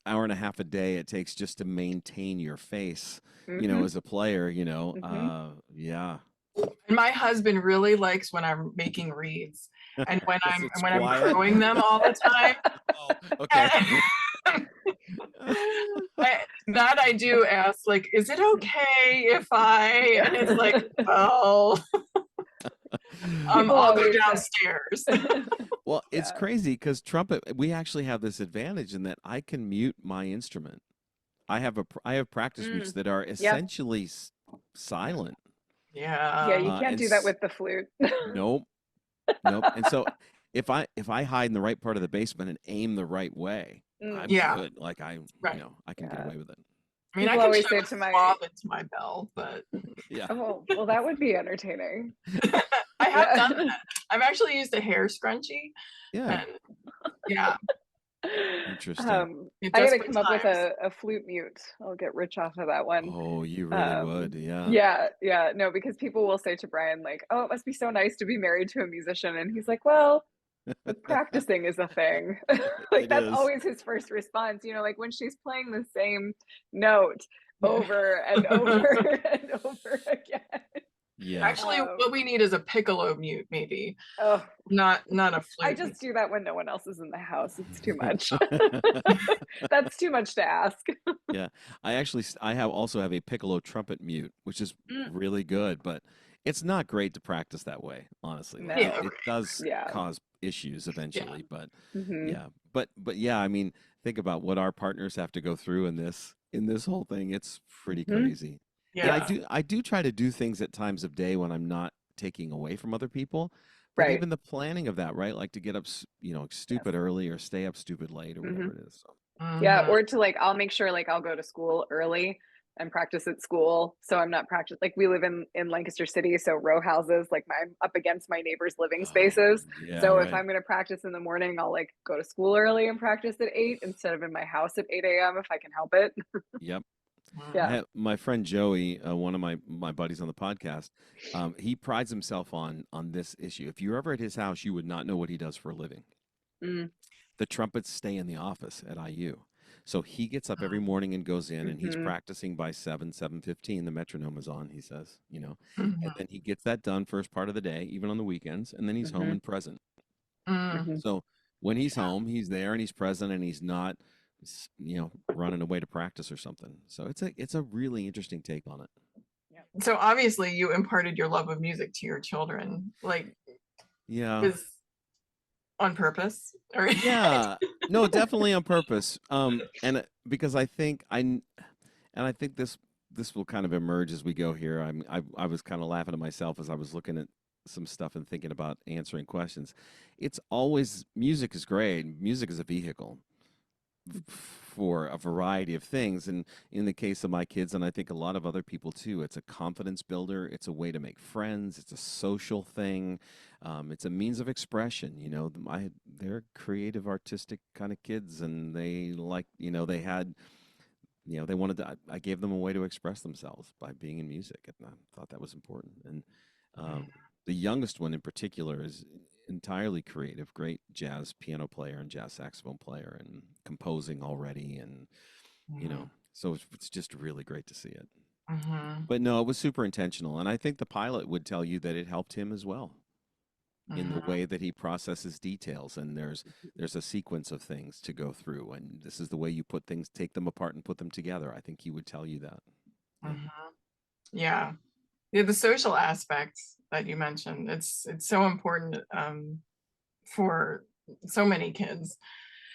hour and a half a day it takes just to maintain your face, Hmm. as a player, Hmm. yeah. And my husband really likes when I'm making reads and when 'Cause I'm it's when I'm quiet. crowing them all the time. Oh, okay. That I do ask, like, is it okay if I? And it's like, well, People I'll go always downstairs. Well, it's yeah. crazy because trumpet, we actually have this advantage in that I can mute my instrument. I have practice mutes Mm. that are Yep. essentially silent. Yeah, Yeah. you can't And do that with the flute. nope, nope. And so if I hide in the right part of the basement and aim the right way, Mm. I'm Yeah. good. Like Right. I can get Yeah. away with it. I mean, I People can always shove say a to my cloth into my bell, but Yeah. well, that would be entertaining. I have done Yeah. that. I've actually used a hair scrunchie, Yeah. and yeah, Interesting. in I gotta desperate come up with times. a flute mute. I'll get rich off of that one. Oh, you really would. Um, Yeah. yeah, yeah, no, because people will say to Brian, like, "Oh, it must be so nice to be married to a musician," and he's like, "Well, the practicing is a thing." Like It that's is. always his first response, like when she's playing the same note over and over and over again. Yeah. Actually, what we need is a piccolo mute, maybe Oh, not a I flute. just do that when no one else is in the house. It's too much. That's too much to ask. Yeah, I have also have a piccolo trumpet mute, which is Mm, really good, but it's not great to practice that way, honestly. Like Yeah, no. it does Yeah. cause issues yeah, eventually, but Hmm. yeah, but yeah, I mean, think about what our partners have to go through in this whole thing. It's pretty Hmm. crazy. And I yeah, do I do try to do things at times of day when I'm not taking away from other people, but Right. even the planning of that, right? Like to get up, Yes. stupid early or stay up stupid late or Hmm. whatever it is. So, Yeah. mhm, Or to like, I'll make sure like I'll go to school early and practice at school. So I'm not practice like we live in Lancaster City, so row houses, like I'm up against my neighbors' living oh, spaces. yeah, So if right. I'm gonna practice in the morning, I'll like go to school early and practice at 8 instead of in my house at 8 a.m. if I can help it. Yep. I Yeah. have my friend Joey, one of my buddies on the podcast. He prides himself on this issue. If you're ever at his house, you would not know what he does for a living. Mm. The trumpets stay in the office at IU, so he gets up every mhm, morning and goes in, and he's Hmm. practicing by 7:15. The metronome is on. He says, and mhm, then he gets that done first part of the day, even on the weekends, and then he's home Hmm. and present. mm, Hmm. So when he's home, he's there and he's present, and he's not, running away to practice or something. So it's a really interesting take on it. Yeah. So obviously, you imparted your love of music to your children, like, Yeah. is on purpose, or Yeah. No, definitely on purpose. And because I think this will kind of emerge as we go here. I was kind of laughing at myself as I was looking at some stuff and thinking about answering questions. It's always music is great. Music is a vehicle for a variety of things. And in the case of my kids, and I think a lot of other people too, it's a confidence builder. It's a way to make friends. It's a social thing. It's a means of expression. They're creative, artistic kind of kids, and they like, they had they wanted to. I gave them a way to express themselves by being in music, and I thought that was important. And um, the youngest one in particular is entirely creative, great jazz piano player and jazz saxophone player, and composing already, and Mhm. so it's just really great to see it. Mhm. But no, it was super intentional, and I think the pilot would tell you that it helped him as well in the Mhm. way that he processes details. And there's a sequence of things to go through, and this is the way you put things, take them apart and put them together. I think he would tell you that. Yeah. Mhm. Yeah. Yeah, the social aspects that you mentioned, it's so important for so many kids,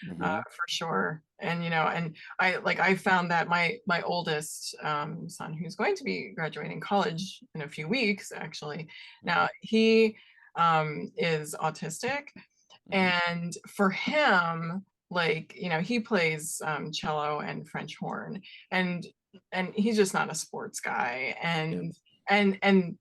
Hmm. for sure. And and I found that my oldest son, who's going to be graduating college in a few weeks, actually, Hmm. now he is autistic, Hmm. and for him, he plays cello and French horn, and he's just not a sports guy, Yeah. and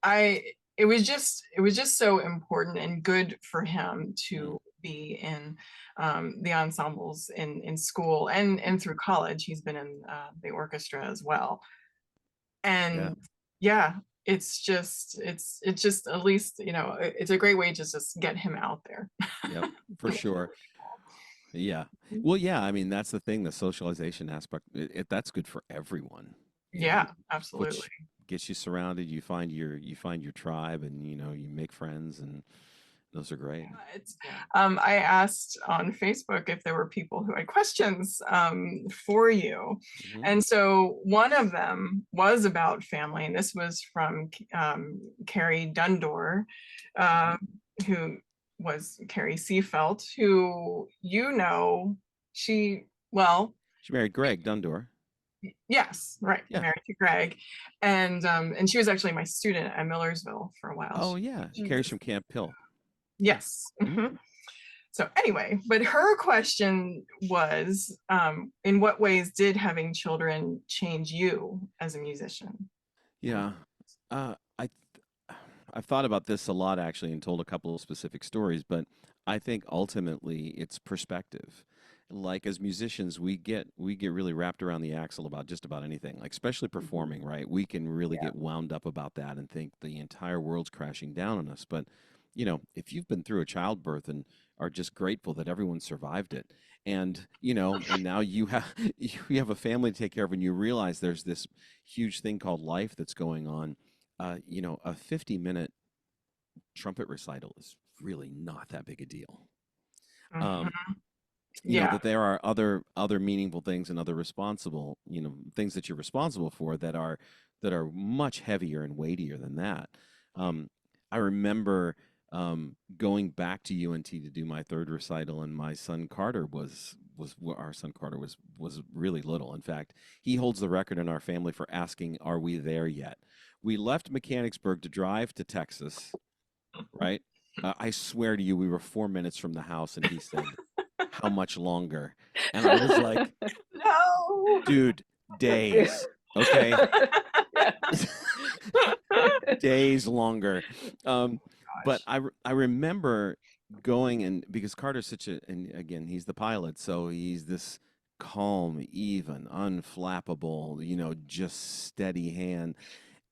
I it was just so important and good for him Mm. to be in the ensembles in school and through college. He's been in the orchestra as well, Yeah. and yeah, it's just at least it's a great way to just get him out there. Yep. For sure. Yeah. Well, yeah. I mean, that's the thing. The socialization aspect. That's good for everyone. Yeah, absolutely. Which gets you surrounded. You find your tribe, and you make friends, and those are great. It's, I asked on Facebook if there were people who had questions for you. Hmm. And so one of them was about family, and this was from Carrie Dundor, Hmm. uh, who was Carrie Seafelt, who she, well, She married Greg Dundor. yes, right, Yeah. married to Greg. And she was actually my student at Millersville for a while. Oh, yeah. She Carrie's was, from Camp Hill. Yeah. yes. Hmm. Mhm. So anyway, but her question was, in what ways did having children change you as a musician? Yeah. I've thought about this a lot actually and told a couple of specific stories, but I think ultimately it's perspective. Like as musicians, we get really wrapped around the axle about just about anything, like especially Mhm. performing, right? We can really Yeah. get wound up about that and think the entire world's crashing down on us. But if you've been through a childbirth and are just grateful that everyone survived it, and and now you have you have a family to take care of, and you realize there's this huge thing called life that's going on. A 50-minute trumpet recital is really not that big a deal. Um, Mhm. Yeah. that there are other meaningful things and other responsible, things that you're responsible for that are much heavier and weightier than that. Um, I remember going back to UNT to do my third recital, and my son Carter our son Carter was really little. In fact, he holds the record in our family for asking, "Are we there yet?" We left Mechanicsburg to drive to Texas, right? I swear to you, we were 4 minutes from the house, and he said, "How much longer?" And I was like, No. "Dude, days, okay, Yeah. days longer." But Gosh. I remember going, and because Carter's and again, he's the pilot, so he's this calm, even, unflappable, just steady hand.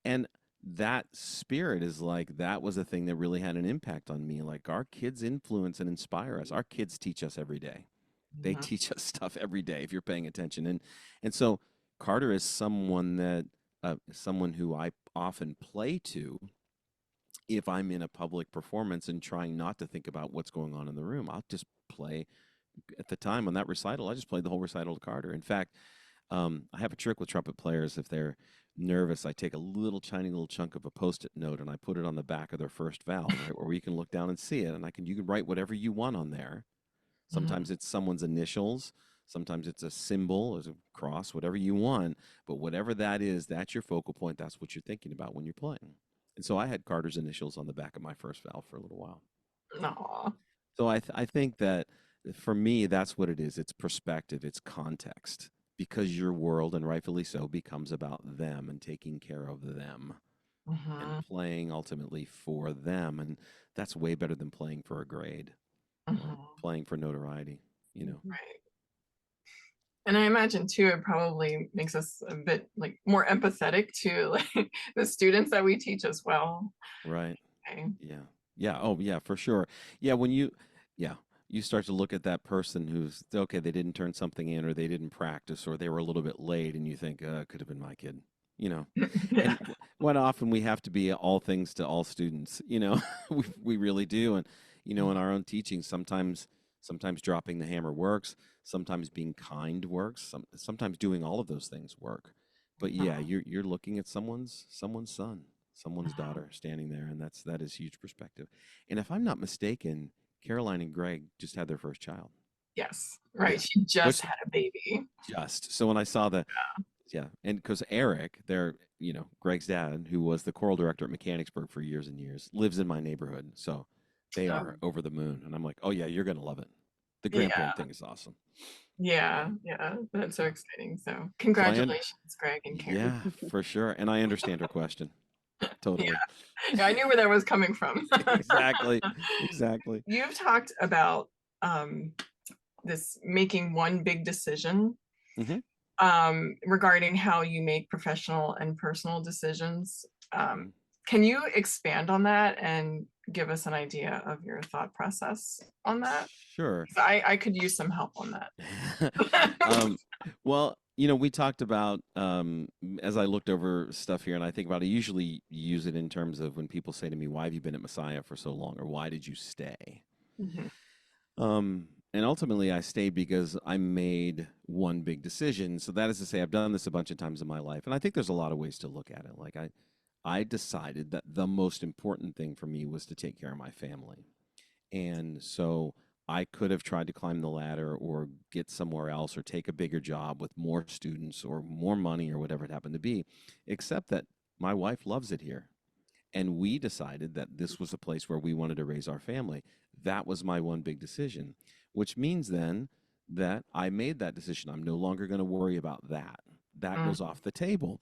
And that spirit is like that was a thing that really had an impact on me. Like our kids influence and inspire us. Our kids teach us every day. They Mhm. teach us stuff every day if you're paying attention. And so Carter is someone who I often play to if I'm in a public performance and trying not to think about what's going on in the room. I'll just play at the time on that recital. I just played the whole recital to Carter. In fact, I have a trick with trumpet players. If they're nervous, I take a little tiny little chunk of a post-it note and I put it on the back of their first valve, right, where you can look down and see it, and you can write whatever you want on there. Mhm. Sometimes it's someone's initials, sometimes it's a symbol, or a cross, whatever you want. But whatever that is, that's your focal point. That's what you're thinking about when you're playing. And so I had Carter's initials on the back of my first valve for a little while. Aw. So I think that for me, that's what it is. It's perspective, it's context, because your world, and rightfully so, becomes about them and taking care of them and Mhm. playing ultimately for them. And that's way better than playing for a grade or Mhm. playing for notoriety. Mhm. Right. And I imagine too, it probably makes us a bit like more empathetic to like the students that we teach as well. Right. Okay. Yeah. Yeah. Oh, yeah, for sure. Yeah. Yeah, you start to look at that person who's okay, they didn't turn something in or they didn't practice or they were a little bit late and you think, it could have been my kid, you know. Yeah. And quite often we have to be all things to all students, you know, we really do. And, in our own teaching, sometimes dropping the hammer works, sometimes being kind works, sometimes doing all of those things work. But yeah, you're looking at someone's son, someone's daughter standing there, and that is huge perspective. And if I'm not mistaken, Caroline and Greg just had their first child. Yes. Right. Yeah. She just Which had a baby. just so when I saw the yeah, and because Eric, Greg's dad, who was the choral director at Mechanicsburg for years and years, lives in my neighborhood. So they are Um, over the moon. And I'm like, oh, yeah, you're going to love it. The yeah. grandparent thing is awesome. Yeah. Yeah. Yeah. That's so Yeah. exciting. So So congratulations, Greg and Carrie. yeah, for sure. And I understand her question. Yeah. Totally. Yeah. I knew where that was coming from. Exactly. Exactly. You've talked about um, this making one big decision Hmm. regarding how you make professional and personal decisions. Um, Hmm. can you expand on that and give us an idea of your thought process on that? Sure. 'Cause I could use some help on that. um, well, we talked about as I looked over stuff here, and I think about it. I usually use it in terms of when people say to me, "Why have you been at Messiah for so long?" or "Why did you stay?" Mhm. And ultimately, I stayed because I made one big decision. So that is to say, I've done this a bunch of times in my life, and I think there's a lot of ways to look at it. Like I decided that the most important thing for me was to take care of my family. And so I could have tried to climb the ladder or get somewhere else or take a bigger job with more students or more money or whatever it happened to be, except that my wife loves it here. And we decided that this was a place where we wanted to raise our family. That was my one big decision, which means then that I made that decision. I'm no longer going to worry about that. That Mm, goes off the table,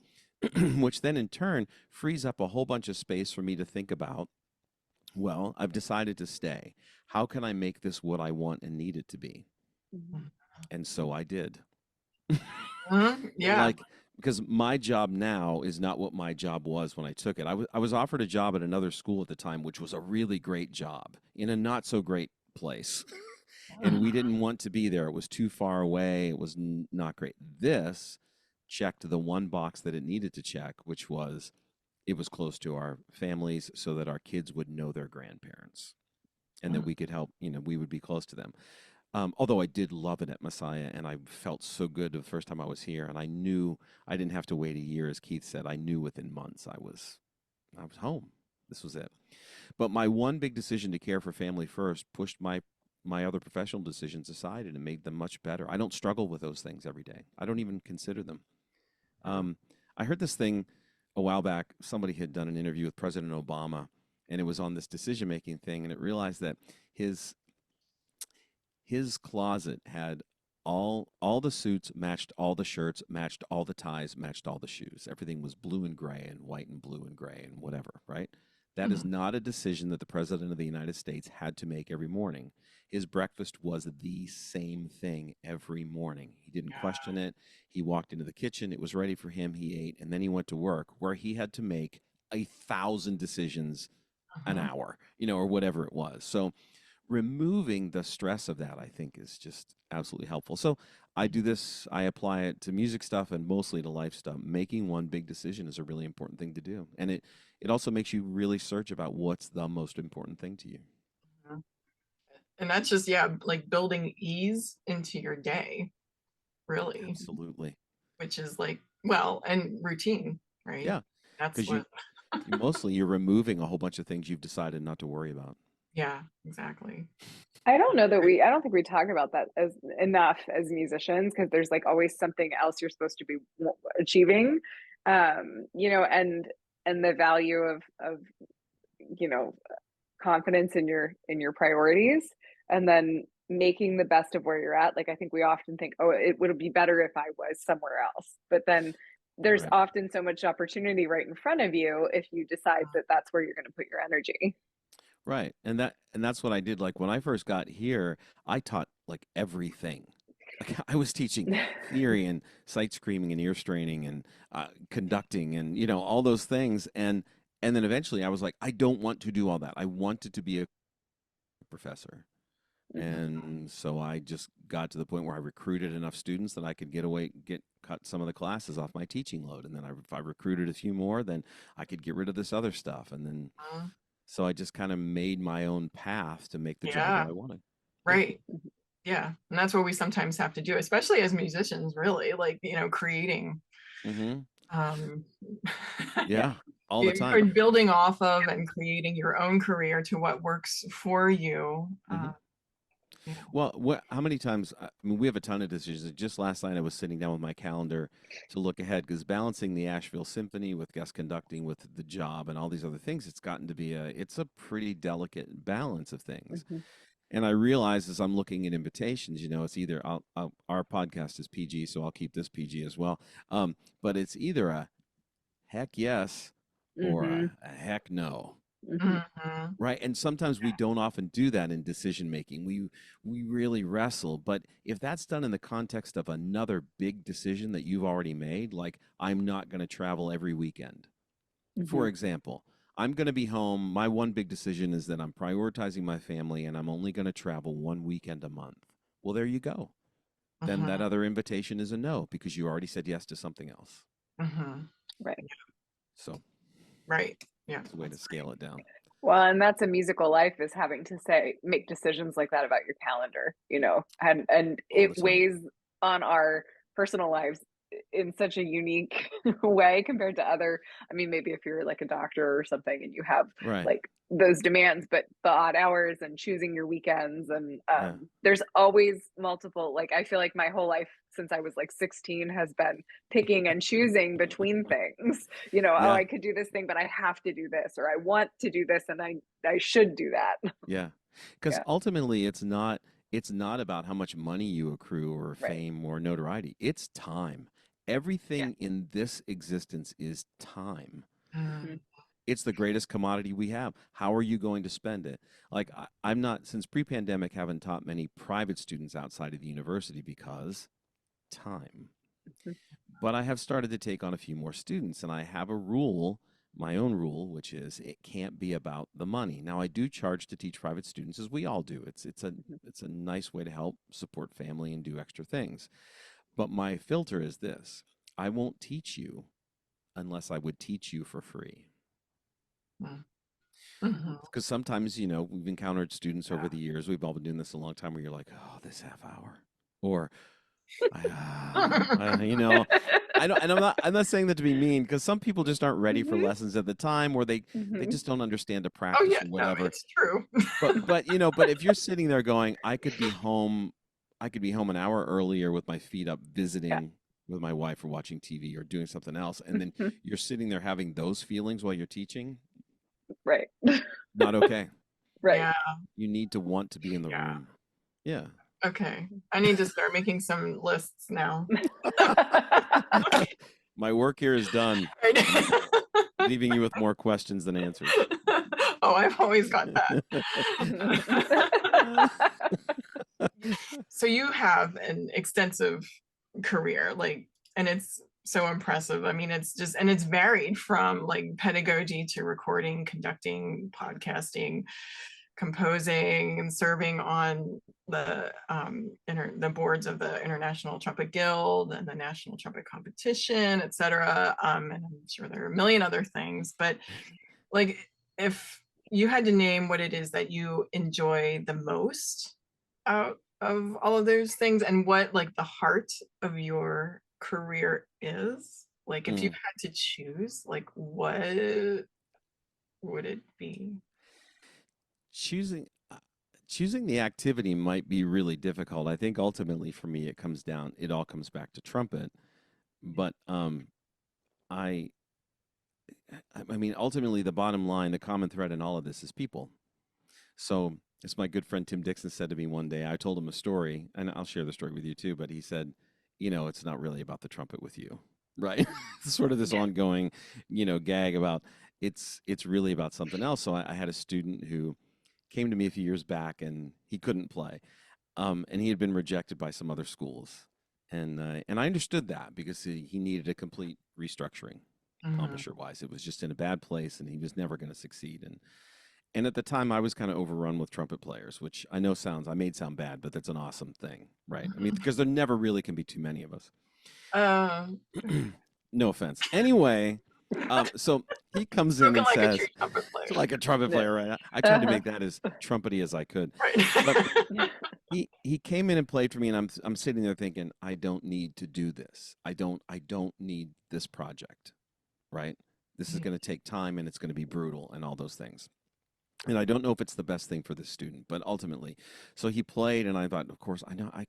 which then in turn frees up a whole bunch of space for me to think about, well, I've decided to stay. How can I make this what I want and need it to be? mm, And so I did. yeah. Like, because my job now is not what my job was when I took it. I was offered a job at another school at the time, which was a really great job in a not so great place. And we didn't want to be there. It was too far away. It was not great. This checked the one box that it needed to check, which was it was close to our families so that our kids would know their grandparents and that we could help, we would be close to them. Although I did love it at Messiah and I felt so good the first time I was here, and I knew I didn't have to wait a year, as Keith said. I knew within months I was home. This was it. But my one big decision to care for family first pushed my other professional decisions aside, and it made them much better. I don't struggle with those things every day. I don't even consider them. Um, I heard this thing a while back. Somebody had done an interview with President Obama, and it was on this decision making thing, and it realized that his his closet had all the suits matched all the shirts, matched all the ties, matched all the shoes. Everything was blue and gray and white and blue and gray and whatever, right? That is not a decision that the president of the United States had to make every morning. His breakfast was the same thing every morning. He didn't question it. He walked into the kitchen, it was ready for him, he ate, and then he went to work where he had to make 1,000 decisions an hour, or whatever it was. So removing the stress of that, I think, is just absolutely helpful. So I do this, I apply it to music stuff and mostly to life stuff. Making one big decision is a really important thing to do. And it also makes you really search about what's the most important thing to you. Mhm. And that's just, yeah, like building ease into your day, really, Absolutely. which is like, well, and routine, right? Yeah. That's Because what, you're removing a whole bunch of things you've decided not to worry about. yeah, exactly. I don't think we talk about that as enough as musicians, because there's like always something else you're supposed to be achieving, and the value of you know confidence in your priorities, and then making the best of where you're at. Like, I think we often think, oh, it would be better if I was somewhere else, but then there's Right. often so much opportunity right in front of you if you decide that that's where you're going to put your energy. Right. And that's what I did. Like when I first got here, I taught like everything. I was teaching theory and sight screaming and ear straining and conducting and all those things, and then eventually I was like, I don't want to do all that. I wanted to be a professor. Mhm. And so I just got to the point where I recruited enough students that I could cut some of the classes off my teaching load. And then if I recruited a few more, then I could get rid of this other stuff. And then, Mhm. so I just kind of made my own path to make the job that Yeah, I wanted. Yeah. right. Yeah. And that's what we sometimes have to do, especially as musicians, really, like, creating, Mm-hmm. um, Yeah. Yeah. All the time. you're building off of and creating your own career to what works for you. Mm-hmm. You know. Well, how many times? I mean, we have a ton of decisions. Just last night, I was sitting down with my calendar to look ahead because balancing the Asheville Symphony with guest conducting with the job and all these other things, it's gotten to be it's a pretty delicate balance of things. Mhm. And I realize as I'm looking at invitations, it's either our podcast is PG, so I'll keep this PG as well. But it's either a heck yes or Mhm. a heck no. Mhm. Mhm. Right. And sometimes we don't often do that in decision making. We really wrestle. But if that's done in the context of another big decision that you've already made, like I'm not going to travel every weekend. For Mhm. example, I'm going to be home. My one big decision is that I'm prioritizing my family and I'm only going to travel one weekend a month. Well, there you go. Then that Mhm. other invitation is a no because you already said yes to something else. Mhm. Right. So Right. Yeah. it's a way to scale it down. Well, and that's a musical life, is having to make decisions like that about your calendar, and All it the time. weighs on our personal lives in such a unique way compared to other. I mean, maybe if you're like a doctor or something and you have Right. like those demands, but the odd hours and choosing your weekends, and Yeah. there's always multiple. Like, I feel like my whole life since I was like 16 has been picking and choosing between things. Oh, Yeah. I could do this thing, but I have to do this, or I want to do this, and I should do that. Yeah. Because Yeah, ultimately it's not about how much money you accrue or right. fame or notoriety. It's time. Yeah. Everything in this existence is time. Mhm. Mhm. It's the greatest commodity we have. How are you going to spend it? Like I'm not since pre-pandemic haven't taught many private students outside of the university because time. Mhm. But I have started to take on a few more students, and I have a rule, my own rule, which is it can't be about the money. Now, I do charge to teach private students, as we all do. Mhm. It's a nice way to help support family and do extra things. But my filter is this: I won't teach you unless I would teach you for free. Mhm. Because sometimes, we've encountered students over Yeah. the years. We've all been doing this a long time, where you're like, "Oh, this half hour," or I don't, and I'm not saying that to be mean because some people just aren't ready for Mhm. lessons at the time, or they Mhm. just don't understand the Oh practice yeah, or no, whatever. it's true. But if you're sitting there going, I could be home an hour earlier with my feet up, Yeah. visiting with my wife or watching TV or doing something else, and then Mhm. you're sitting there having those feelings while you're teaching, Right. not okay. Right. Yeah, You need to want to be in the yeah. room. Yeah. Okay. I need to start making some lists now. My work here is done. I'm leaving you with more questions than answers. Oh, I've always got that. So you have an extensive career, like, and it's so impressive. I mean, it's just, and it's varied from like pedagogy to recording, conducting, podcasting, composing, and serving on the boards of the International Trumpet Guild and the National Trumpet Competition, etc. And I'm sure there are a million other things, but like, if you had to name what it is that you enjoy the most out of all of those things, and what like the heart of your career is, like if you Mm. had to choose, like what would it be? choosing choosing the activity might be really difficult. I think ultimately for me it all comes back to trumpet. But I I mean ultimately the bottom line, the common thread in all of this is people. So as my good friend Tim Dixon said to me one day, I told him a story, and I'll share the story with you too, but he said, it's not really about the trumpet with you. Right? It's sort of this Yeah. ongoing, gag about it's really about something else. So I had a student who came to me a few years back and he couldn't play. And he had been rejected by some other schools, and I understood that because he needed a complete restructuring, Mhm. embouchure wise. It was just in a bad place, and he was never going to succeed. And at the time, I was kind of overrun with trumpet players, which I know I made sound bad, but that's an awesome thing, right? I mean, because there never really can be too many of us. Um, No offense. Anyway, so he comes in spoken and like a true says, trumpet player. like a trumpet Yeah. player, right? I tried to make that as trumpety as I could, but Right. he came in and played for me, and I'm sitting there thinking, I don't need to do this. I don't need this project, right? This is going to take time, and it's going to be brutal, and all those things. And I don't know if it's the best thing for this student, but ultimately, so he played, and I thought, of course, I know I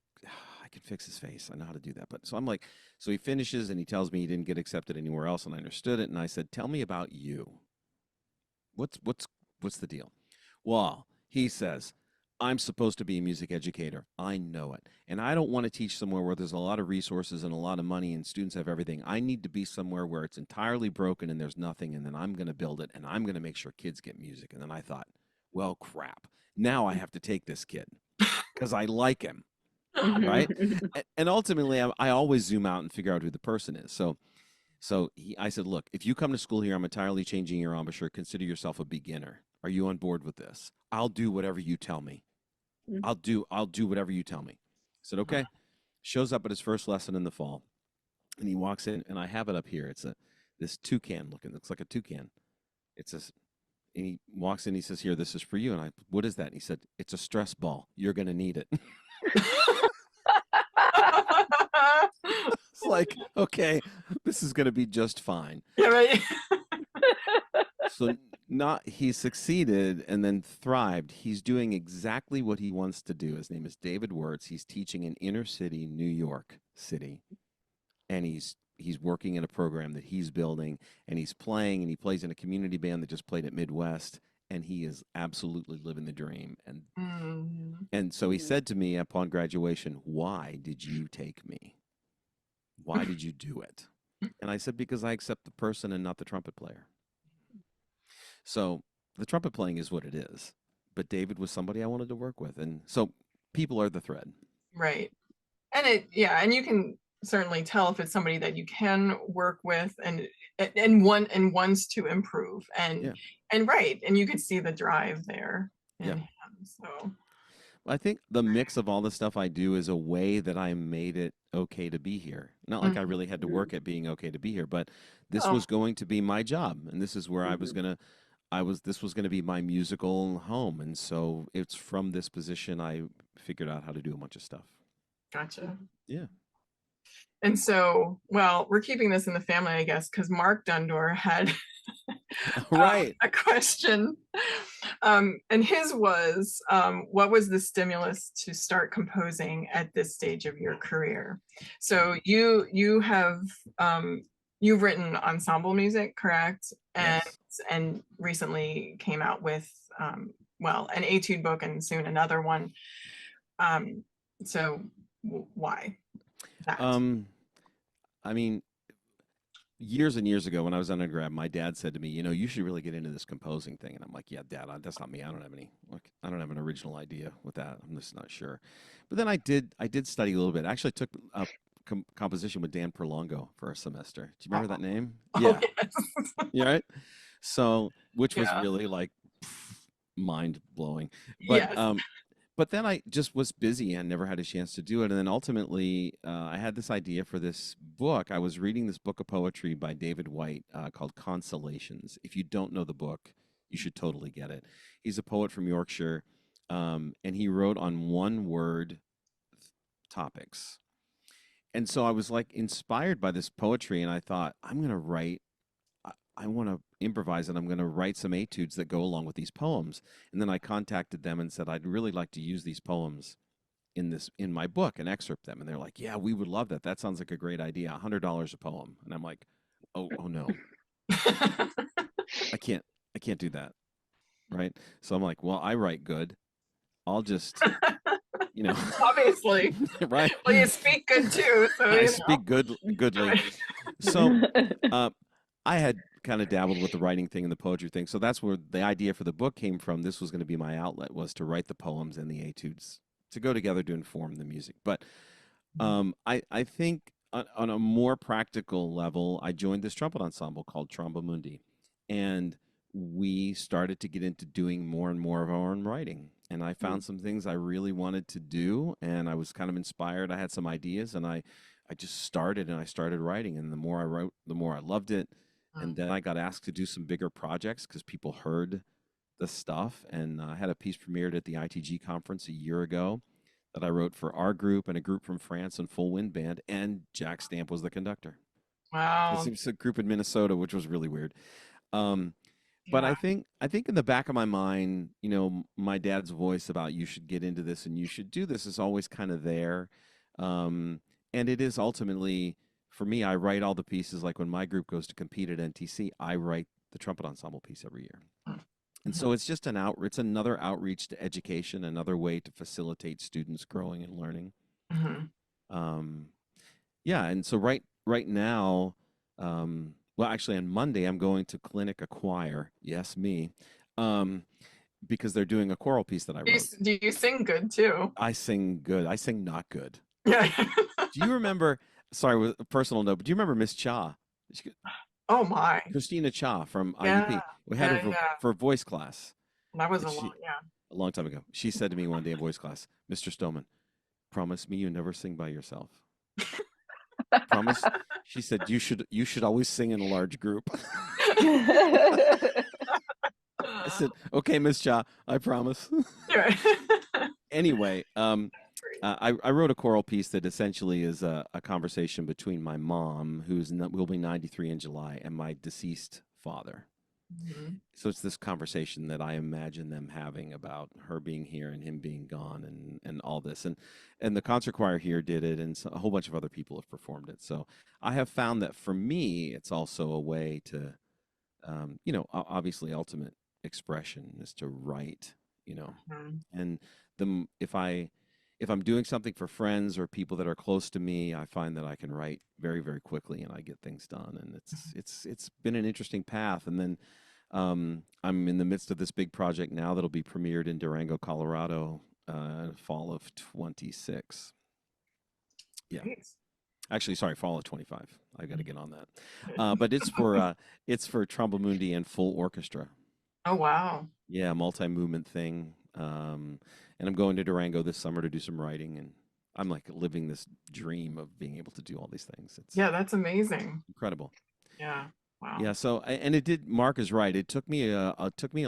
can fix his face. I know how to do that. But so I'm like, so he finishes, and he tells me he didn't get accepted anywhere else, and I understood it. And I said, tell me about you. What's the deal? Well, he says, I'm supposed to be a music educator. I know it. And I don't want to teach somewhere where there's a lot of resources and a lot of money and students have everything. I need to be somewhere where it's entirely broken and there's nothing. And then I'm going to build it and I'm going to make sure kids get music. And then I thought, well, crap. Now I have to take this kid because I like him. Right. And ultimately, I always zoom out and figure out who the person is. So I said, look, if you come to school here, I'm entirely changing your embouchure. Consider yourself a beginner. Are you on board with this? I'll do whatever you tell me. I'll do whatever you tell me. I said, okay. Shows up at his first lesson in the fall. And he walks in, and I have it up here. It's this toucan looking, looks like a toucan. It's a and he walks in, he says, here, this is for you. And what is that? And he said, it's a stress ball. You're gonna need it. It's like, okay, this is gonna be just fine. Yeah, right. So not he succeeded and then thrived. He's doing exactly what he wants to do. His name is David Wirtz. He's teaching in inner city New York City, and he's working in a program that he's building, and he's playing, and he plays in a community band that just played at Midwest, and he is absolutely living the dream. And so he said to me upon graduation, "Why did you take me? Why did you do it?" And I said, "Because I accept the person and not the trumpet player." So the trumpet playing is what it is. But David was somebody I wanted to work with. And so people are the thread. Right. And you can certainly tell if it's somebody that you can work with and wants to improve Yeah. and right. And you could see the drive there in Yeah. him. So I think the mix of all the stuff I do is a way that I made it okay to be here. Not like I really had to work at being okay to be here, but this oh, was going to be my job. And this is where this was going to be my musical home. And so it's from this position I figured out how to do a bunch of stuff. gotcha. Yeah. And so, well, we're keeping this in the family, I guess, because Mark Dundor had Right. a question. And his was, what was the stimulus to start composing at this stage of your career? So you have you've written ensemble music, correct? Yes. And recently came out with well, an etude book and soon another one. So why that? I mean, years and years ago when I was undergrad, my dad said to me, you should really get into this composing thing. And I'm like, yeah, Dad, that's not me. I don't have an original idea with that. I'm just not sure. But then I did study a little bit. I actually took composition with Dan Perlongo for a semester. Do you remember that name? Oh, Yeah. yes. Yeah. Right. So, which was Yeah. really like mind blowing. Yes. But then I just was busy and never had a chance to do it. And then ultimately, I had this idea for this book. I was reading this book of poetry by David White called Consolations. If you don't know the book, you should totally get it. He's a poet from Yorkshire, and he wrote on one word topics. And so I was like inspired by this poetry, and I thought, I'm going to write I want to improvise and I'm going to write some etudes that go along with these poems. And then I contacted them and said, I'd really like to use these poems in my book and excerpt them. And they're like, yeah, we would love that. That sounds like a great idea. $100 a poem. And I'm like, oh no, I can't do that. Right. So I'm like, well, I write good. I'll just, Obviously. right. Well, you speak good too. So I speak goodly. So, I had kind of dabbled with the writing thing and the poetry thing. So that's where the idea for the book came from. This was going to be my outlet, was to write the poems and the etudes to go together to inform the music. But I think on a more practical level, I joined this trumpet ensemble called Trombomundi, and we started to get into doing more and more of our own writing. And I found some things I really wanted to do, and I was kind of inspired. I had some ideas, and I just started and I started writing. And the more I wrote, the more I loved it. And then I got asked to do some bigger projects because people heard the stuff. And I had a piece premiered at the ITG conference a year ago that I wrote for our group and a group from France and Full Wind Band, and Jack Stamp was the conductor. Wow. It's a group in Minnesota, which was really weird. Um, but Yeah. I think in the back of my mind, you know, my dad's voice about you should get into this and you should do this is always kind of there. And it is ultimately for me, I write all the pieces. Like when my group goes to compete at NTC, I write the trumpet ensemble piece every year. And so it's just it's another outreach to education, another way to facilitate students growing and learning. Um, yeah, and so right now, well, actually on Monday I'm going to clinic a choir. Yes, me, because they're doing a choral piece that I wrote. Do you sing good too? I sing good. I sing not good. Yeah. Do you remember? Sorry, with a personal note, but do you remember Miss Cha? Oh my. Christina Cha from Yeah. IUP. We had her for voice class. That was And a long time ago. She said to me one day in voice class, Mr. Stowman, promise me you never sing by yourself. Promise. She said you should always sing in a large group. I said, okay, Miss Cha, I promise. Anyway, I wrote a choral piece that essentially is a conversation between my mom, will be 93 in July, and my deceased father. So it's this conversation that I imagine them having about her being here and him being gone and all this. And the concert choir here did it, and a whole bunch of other people have performed it. So I have found that for me, it's also a way to, you know, obviously ultimate expression is to write, you know, and if I'm doing something for friends or people that are close to me, I find that I can write very, very quickly and I get things done. And it's been an interesting path. And then I'm in the midst of this big project now that'll be premiered in Durango, Colorado, fall of 26. Yeah. Nice. Actually, sorry, fall of 25. I got to get on that. But it's for Trombomundi and full orchestra. Oh wow. Yeah, multi-movement thing. And I'm going to Durango this summer to do some writing, and I'm like living this dream of being able to do all these things. It's that's amazing. incredible. Yeah. Wow. Yeah. So, and it did. Mark is right. It took me a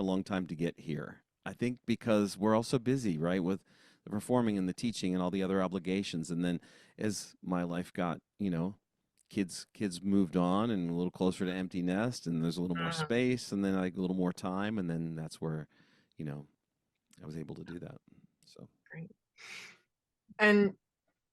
long time to get here. I think because we're all so busy, right, with the performing and the teaching and all the other obligations. And then as my life got, you know, kids moved on and a little closer to empty nest, and there's a little more space, and then like a little more time, and then that's where, you know, I was able to do that. So great. And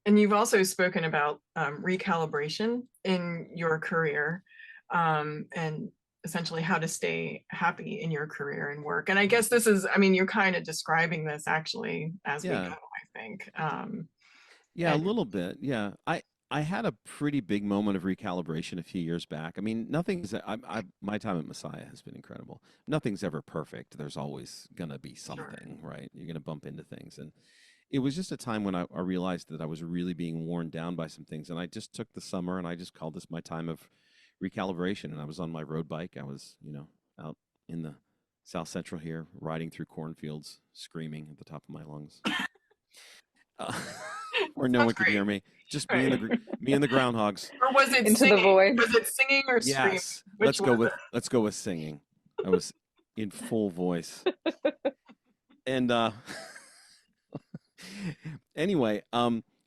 you've also spoken about recalibration in your career, and essentially how to stay happy in your career and work. And I guess this is, I mean, you're kind of describing this actually as we go, I think. Yeah, a little bit. Yeah, I had a pretty big moment of recalibration a few years back. I mean, my time at Messiah has been incredible. Nothing's ever perfect. There's always gonna be something, right? You're gonna bump into things, and it was just a time when I realized that I was really being worn down by some things, and I just took the summer and I just called this my time of recalibration. And I was on my road bike. I was, you know, out in the South Central here, riding through cornfields, screaming at the top of my lungs. Where no one could hear me, just me and the groundhogs. Or was it into singing? the void? Was it singing or screaming? Yes, let's go with singing. I was in full voice, and anyway,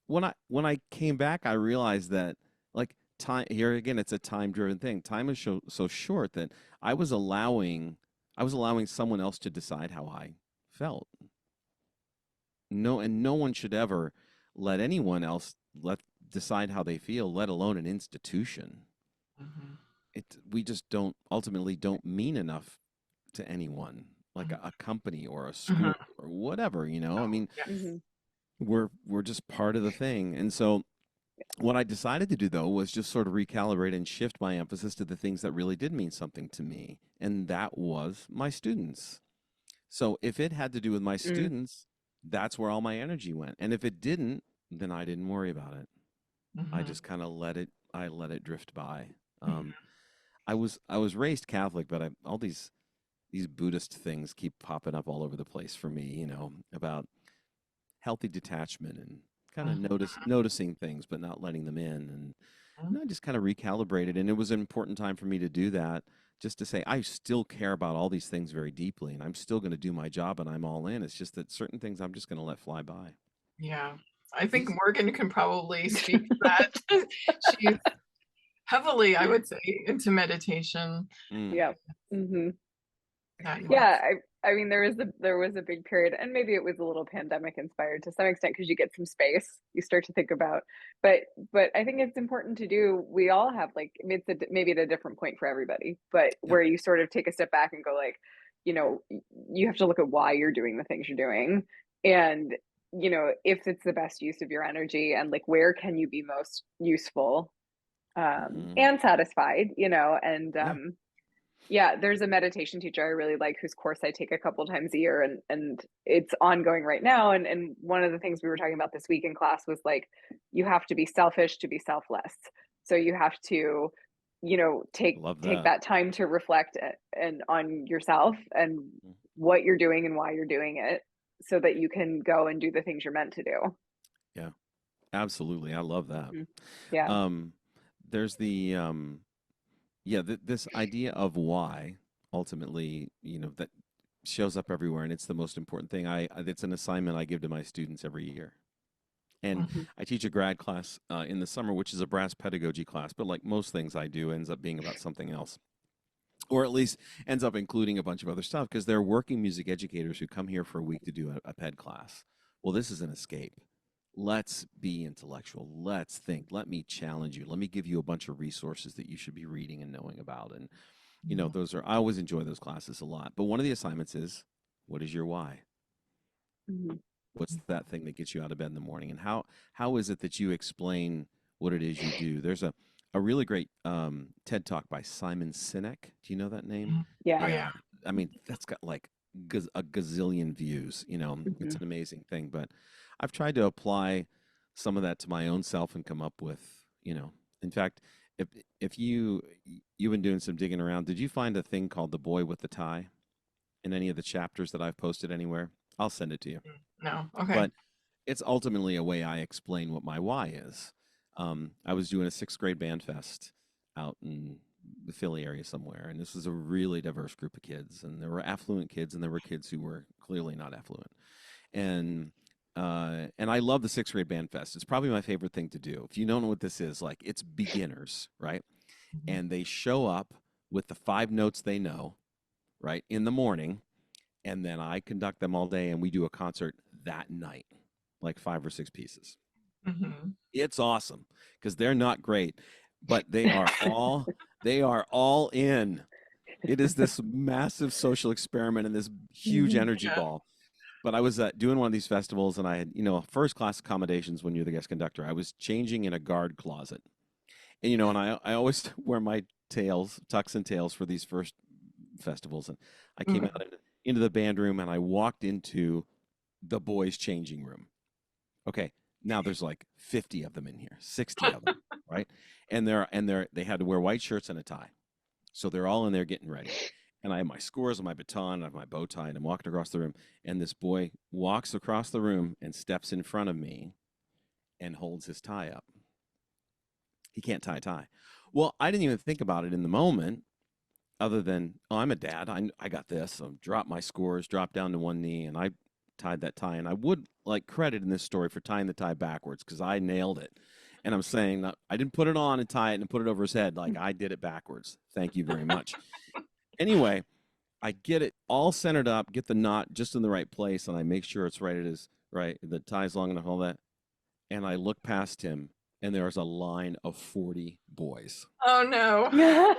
when I came back, I realized that like time here again, it's a time driven thing. Time is so short that I was allowing someone else to decide how I felt. No one should ever let anyone else decide how they feel, let alone an institution. We just ultimately don't mean enough to anyone, like a company or a school or whatever, you know. I mean, we're just part of the thing. And so what I decided to do though was just sort of recalibrate and shift my emphasis to the things that really did mean something to me, and that was my students. So if it had to do with my students, that's where all my energy went. And if it didn't, then I didn't worry about it. I Mhm. just kind of let it drift by. Mhm. I was raised Catholic, but all these Buddhist things keep popping up all over the place for me, about healthy detachment and kind of Mhm. noticing things but not letting them in. And Mhm. I just kind of recalibrated, and it was an important time for me to do that, just to say I still care about all these things very deeply, and I'm still going to do my job, and I'm all in. It's just that certain things I'm just going to let fly by. Yeah. I think Morgan can probably speak to that. She's heavily, I would say, into meditation. Mm, Yeah. Hmm. That Yeah, yes. I mean there was a big period, and maybe it was a little pandemic inspired to some extent because you get some space, you start to think about, but I think it's important to do. We all have like maybe maybe at a different point for everybody, but yep. where you sort of take a step back and go like, you have to look at why you're doing the things you're doing, and if it's the best use of your energy, and like where can you be most useful Mm, and satisfied, and yeah. yeah, there's a meditation teacher I really like whose course I take a couple times a year, and it's ongoing right now. And one of the things we were talking about this week in class was like, you have to be selfish to be selfless. So you have to, Love take that. that time to reflect and on yourself and Mm, what you're doing and why you're doing it, so that you can go and do the things you're meant to do. yeah, absolutely. I love that. Mhm. Yeah. Um, there's yeah, this idea of why ultimately, that shows up everywhere, and it's the most important thing. It's an assignment I give to my students every year. And Mhm. Mhm. I teach a grad class in the summer, which is a brass pedagogy class. But like most things I do, ends up being about something else, or at least ends up including a bunch of other stuff because they're working music educators who come here for a week to do a ped class. Well, this is an escape. Let's be intellectual. Let's think. Let me challenge you. Let me give you a bunch of resources that you should be reading and knowing about. And Mhm. those are I always enjoy those classes a lot. But one of the assignments is, what is your why? Mhm. What's that thing that gets you out of bed in the morning? And how is it that you explain what it is you do? There's a really great TED talk by Simon Sinek. Do you know that name? Mhm. Oh Yeah. yeah. Yeah, I mean that's got like a gazillion views. It's Mhm. an amazing thing. But I've tried to apply some of that to my own self and come up with, in fact, if you've been doing some digging around, did you find a thing called the boy with the tie in any of the chapters that I've posted anywhere? I'll send it to you. No. Okay. But it's ultimately a way I explain what my why is. I was doing a sixth grade band fest out in the Philly area somewhere, and this was a really diverse group of kids, and there were affluent kids, and there were kids who were clearly not affluent, and I love the sixth grade band fest. It's probably my favorite thing to do. If you don't know what this is, like it's beginners, right? Mhm. And they show up with the 5 notes they know, right, in the morning, and then I conduct them all day, and we do a concert that night, like 5 or 6 pieces. Mhm. It's awesome because they're not great, but they are all in. It is this massive social experiment and this huge Mhm. energy Yeah. ball. But I was doing one of these festivals, and I had, first class accommodations when you're the guest conductor. I was changing in a guard closet, and and I always wear my tucks and tails for these first festivals. And I came Mhm. out into the band room, and I walked into the boys' changing room. Okay, now there's like 50 of them in here, 60 of them, right? They had to wear white shirts and a tie. So they're all in there getting ready. And I have my scores and my baton, I have my bow tie, and I'm walking across the room. And this boy walks across the room and steps in front of me and holds his tie up. He can't tie a tie. Well, I didn't even think about it in the moment, other than, oh, I'm a dad. I got this. So drop my scores, drop down to one knee, and I tied that tie. And I would like credit in this story for tying the tie backwards because I nailed it. And I'm saying that I didn't put it on and tie it and put it over his head. Like I did it backwards. Thank you very much. Anyway, I get it all centered up, get the knot just in the right place, and I make sure it's right. It is right. The tie's long enough, all that. And I look past him, and there's a line of 40 boys. Oh no.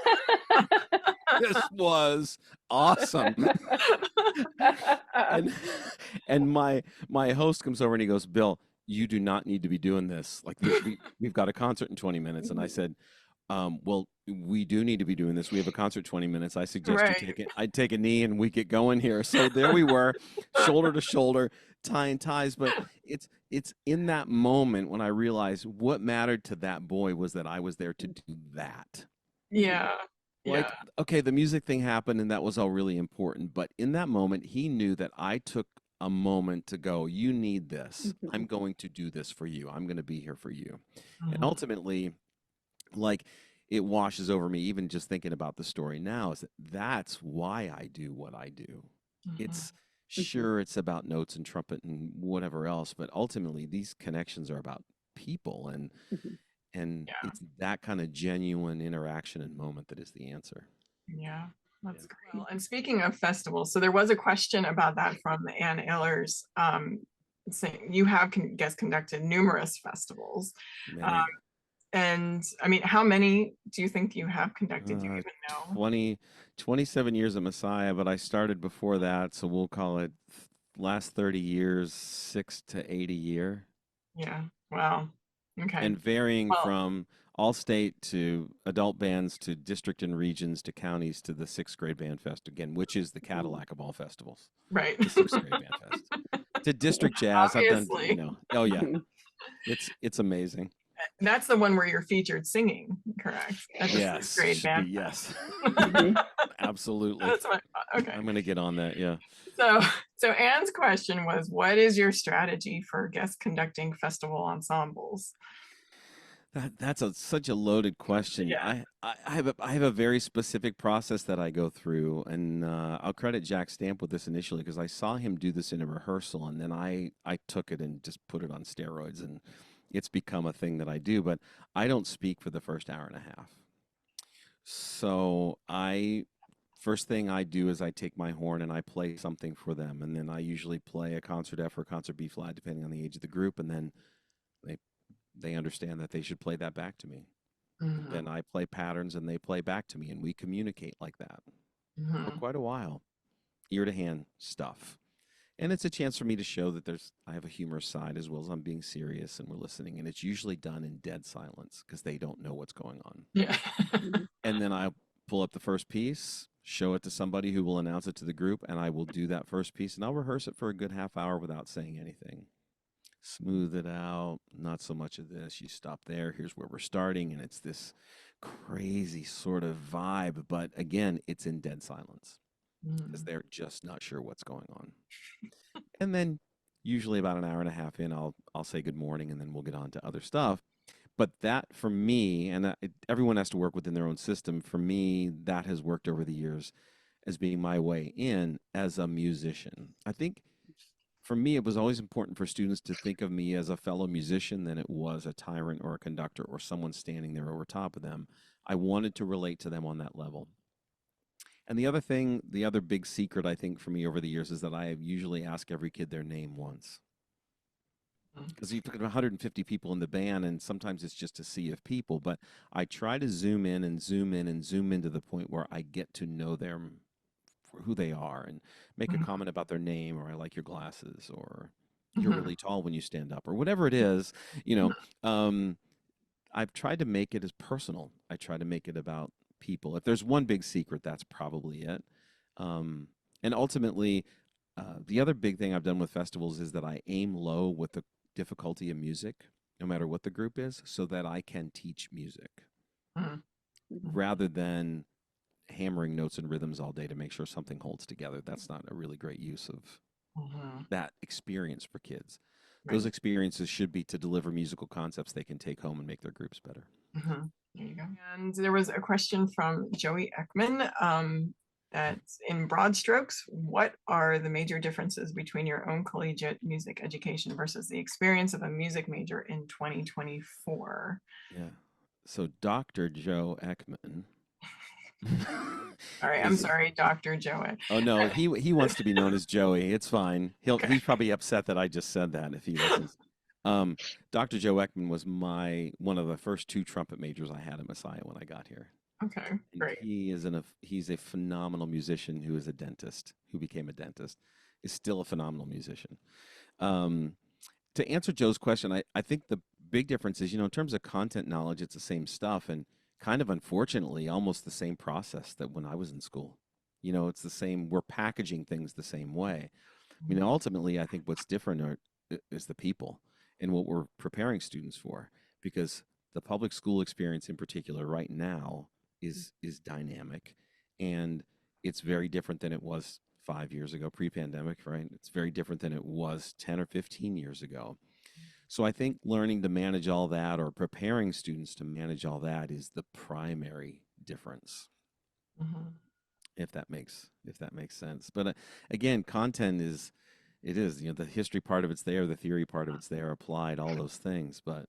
This was awesome. and my host comes over and he goes, Bill, you do not need to be doing this. Like we've got a concert in 20 minutes. And I Mhm. said, Well, we do need to be doing this. We have a concert 20 minutes. I suggest you Right. take it. I'd take a knee and we get going here. So there we were, shoulder to shoulder, tying ties. But it's in that moment when I realized what mattered to that boy was that I was there to do that. Yeah. Yeah. Like, okay, the music thing happened and that was all really important. But in that moment, he knew that I took a moment to go, you need this. I'm going to do this for you. I'm going to be here for you. And Mhm. ultimately, like, it washes over me even just thinking about the story now is that that's why I do what I do. Mhm. It's sure it's about notes and trumpet and whatever else, but ultimately these connections are about people and Yeah. it's that kind of genuine interaction and moment that is the answer. Yeah. Yeah. That's great. Well, and speaking of festivals, so there was a question about that from Ann Ehlers, saying you have guest conducted numerous festivals. Um, Many. and I mean, how many do you think you have conducted? Do you Uh, even know? 20, 27 years at Messiah, but I started before that, so we'll call it last 30 years, 6 to 8 a year. Yeah. Wow. Okay. And varying Well, from all state to adult bands to district and regions to counties to the sixth grade band fest again, which is the Cadillac of all festivals, right. the sixth grade band fest. To district jazz, I've done, Obviously. oh yeah, it's amazing. That's the one where you're featured singing, correct? At the sixth Yes, grade should be band yes, fest. absolutely. That's what I thought. Okay. I'm gonna get on that. Yeah. So, so Anne's question was, what is your strategy for guest conducting festival ensembles? That's such a loaded question. Yeah. I have a very specific process that I go through, and I'll credit Jack Stamp with this initially because I saw him do this in a rehearsal, and then I took it and just put it on steroids, and it's become a thing that I do. But I don't speak for the first hour and a half. So I first thing I do is I take my horn and I play something for them, and then I usually play a concert F or a concert B flat depending on the age of the group, and then they they understand that they should play that back to me. And then Mhm. I play patterns and they play back to me and we communicate like that for Mhm. quite a while. Ear to hand stuff. And it's a chance for me to show that I have a humorous side as well as I'm being serious and we're listening. And it's usually done in dead silence because they don't know what's going on. Yeah. And then I pull up the first piece, show it to somebody who will announce it to the group, and I will do that first piece and I'll rehearse it for a good half hour without saying anything. Smooth it out, not so much of this. You stop there, here's where we're starting, and it's this crazy sort of vibe. But again, it's in dead silence because Mhm. they're just not sure what's going on. And then usually about an hour and a half in, I'll say good morning and then we'll get on to other stuff. But that for me, and everyone has to work within their own system. For me, that has worked over the years as being my way in as a musician. I think for me, it was always important for students to think of me as a fellow musician than it was a tyrant or a conductor or someone standing there over top of them. I wanted to relate to them on that level. And the other thing, the other big secret I think for me over the years is that I usually ask every kid their name once. Because you've got 150 people in the band, and sometimes it's just a sea of people. But I try to zoom in and zoom in and zoom in to the point where I get to know them for who they are and make a Mhm. comment about their name or I like your glasses or you're Mhm. really tall when you stand up or whatever it is, you know. Um, I've tried to make it as personal. I try to make it about people. If there's one big secret, that's probably it. Um, and ultimately, the other big thing I've done with festivals is that I aim low with the difficulty of music, no matter what the group is, so that I can teach music Mhm. rather than hammering notes and rhythms all day to make sure something holds together. That's not a really great use of Mhm. that experience for kids. Right. Those experiences should be to deliver musical concepts they can take home and make their groups better. Mhm. There you go. And there was a question from Joey Ekman, that in broad strokes, what are the major differences between your own collegiate music education versus the experience of a music major in 2024? Yeah. So Dr. Joe Ekman All right, I'm is sorry, Dr. Joey. oh no, he wants to be known as Joey. It's fine. Okay. He's probably upset that I just said that if he listens. Um, Dr. Joe Ekman was my one of the first two trumpet majors I had at Messiah when I got here. Okay, And great. he's a phenomenal musician who is a dentist, who became a dentist, is still a phenomenal musician. Um, to answer Joe's question, I think the big difference is, in terms of content knowledge, it's the same stuff. And kind of unfortunately almost the same process that when I was in school. You know, it's the same, we're packaging things the same way. I mean, ultimately, I think what's different is the people and what we're preparing students for, because the public school experience in particular right now is dynamic, and it's very different than it was 5 years ago, pre-pandemic, right? It's very different than it was 10 or 15 years ago. So I think learning to manage all that, or preparing students to manage all that, is the primary difference, Mhm. if that makes sense. But again, content is, it is, you know, the history part of it's there, the theory part of it's there, applied, all those things. But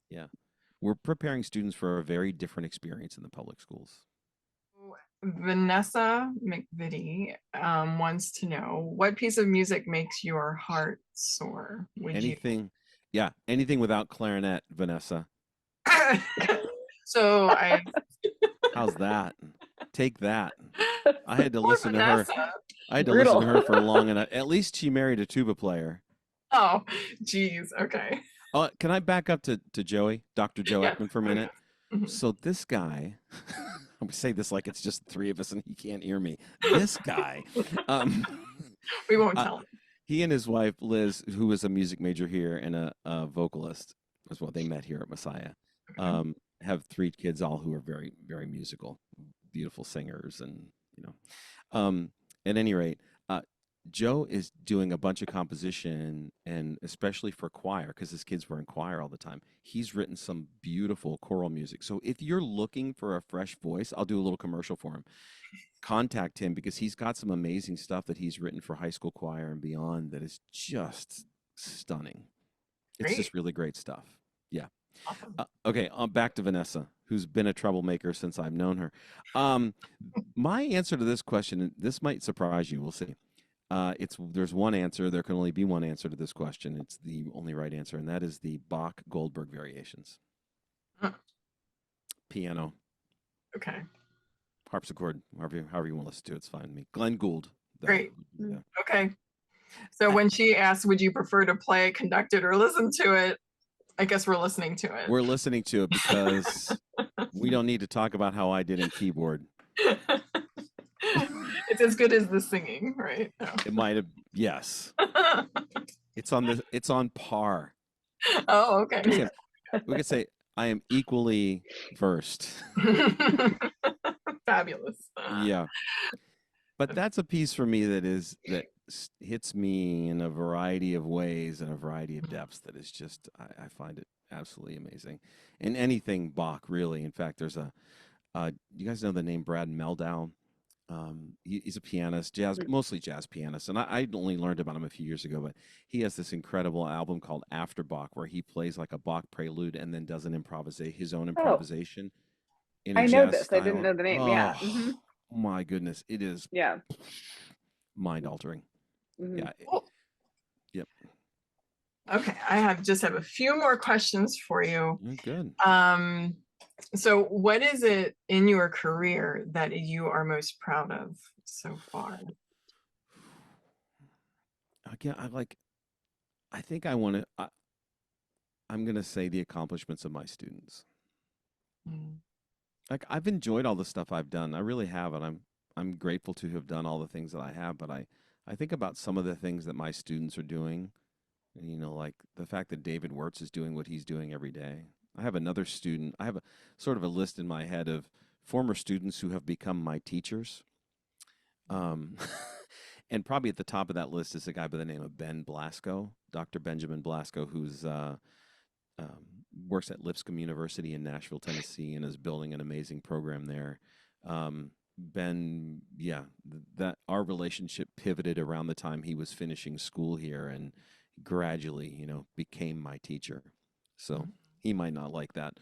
yeah, we're preparing students for a very different experience in the public schools. Vanessa McVitie wants to know, what piece of music makes your heart soar? Would you? Anything, yeah, anything without clarinet, Vanessa. So I How's that? Take that. I had to poor listen to her. Vanessa. I had to listen to Brutal. her for long enough. At least she married a tuba player. Oh, geez. Okay. Oh, can I back up to Joey, Dr. Joe Yes. Ekman for a Oh, minute? yes. Mhm. So this guy, I'm gonna say this like it's just the three of us and he can't hear me. This guy, um, We won't uh, tell him. he and his wife Liz, who is a music major here and a vocalist as well, they met here at Messiah. Okay. Have three kids, all who are very, very musical, beautiful singers, and you know. At any rate, uh, Joe is doing a bunch of composition, and especially for choir, because his kids were in choir all the time. He's written some beautiful choral music. So if you're looking for a fresh voice, I'll do a little commercial for him. Contact him because he's got some amazing stuff that he's written for high school choir and beyond that is just stunning. It's Great. just really great stuff. Yeah. Awesome. Okay, back to Vanessa, who's been a troublemaker since I've known her. Um, my answer to this question, and this might surprise you, we'll see. It's there's one answer. There can only be one answer to this question. It's the only right answer, and that is the Bach Goldberg variations. Huh. Piano, Okay. harpsichord, however you want to listen to it, it's fine with me. Glenn Gould, though. Great. Yeah. Okay. So when she asks, would you prefer to play it, conduct it, or listen to it? I guess we're listening to it. We're listening to it because we don't need to talk about how I did in keyboard. It's as good as the singing, right? It might have, yes. Oh, It's on par. oh okay. We could say I am equally versed. Fabulous. Yeah. But that's a piece for me that hits me in a variety of ways and a variety of depths that is just I find it absolutely amazing. And anything Bach, really. In fact, there's you guys know the name Brad Meldau? He's a pianist, mostly jazz pianist, and I only learned about him a few years ago. But he has this incredible album called After Bach, where he plays like a Bach prelude and then does his own Oh, improvisation in a I know jazz this. I didn't style. know the name. Yeah. Oh my goodness, it is Yeah. mind altering. Yeah. Cool. Yep. Okay, I just have a few more questions for you. Good. So what is it in your career that you are most proud of so far? Again, I think I'm going to say the accomplishments of my students. Mm. Like I've enjoyed all the stuff I've done. I really have, and I'm grateful to have done all the things that I have, but I think about some of the things that my students are doing. You know, like the fact that David Wirtz is doing what he's doing every day. I have another student. I have a sort of a list in my head of former students who have become my teachers. Um, and probably at the top of that list is a guy by the name of Ben Blasco, Dr. Benjamin Blasco, who's works at Lipscomb University in Nashville, Tennessee, and is building an amazing program there. Ben, yeah, that our relationship pivoted around the time he was finishing school here, and gradually, you know, became my teacher. So he might not like that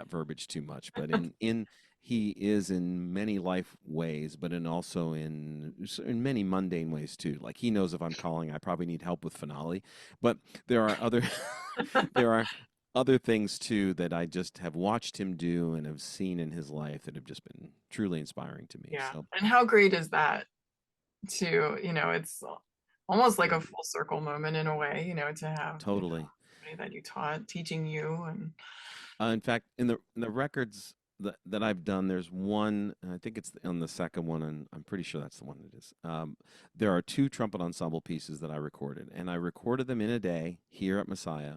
verbiage too much, but in he is in many life ways, but also in many mundane ways too. Like he knows if I'm calling, I probably need help with finale, but there are other there are other things too that I just have watched him do and have seen in his life that have just been truly inspiring to me. Yeah. So, And how great is that to, it's almost like a full circle moment in a way, to have totally. somebody that you taught teaching you. And In fact, in the records that I've done. There's one, and I think it's on the second one, and I'm pretty sure that's the one it is. There are two trumpet ensemble pieces that I recorded, and I recorded them in a day here at Messiah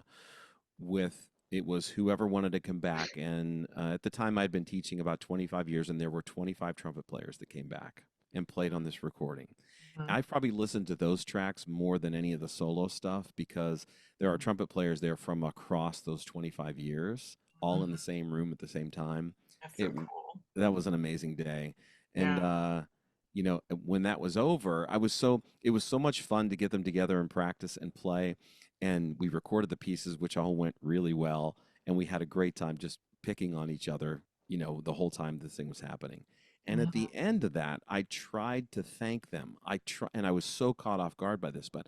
with it was whoever wanted to come back. And at the time, I'd been teaching about 25 years, and there were 25 trumpet players that came back and played on this recording. Mhm. I've probably listened to those tracks more than any of the solo stuff because there are trumpet players there from across those 25 years, all in the same room at the same time. That's so It cool. That was an amazing day. And Yeah. when that was over, it was so much fun to get them together and practice and play. And we recorded the pieces, which all went really well. And we had a great time just picking on each other, the whole time this thing was happening. And at Mhm. the end of that, I tried to thank them. And I was so caught off guard by this, but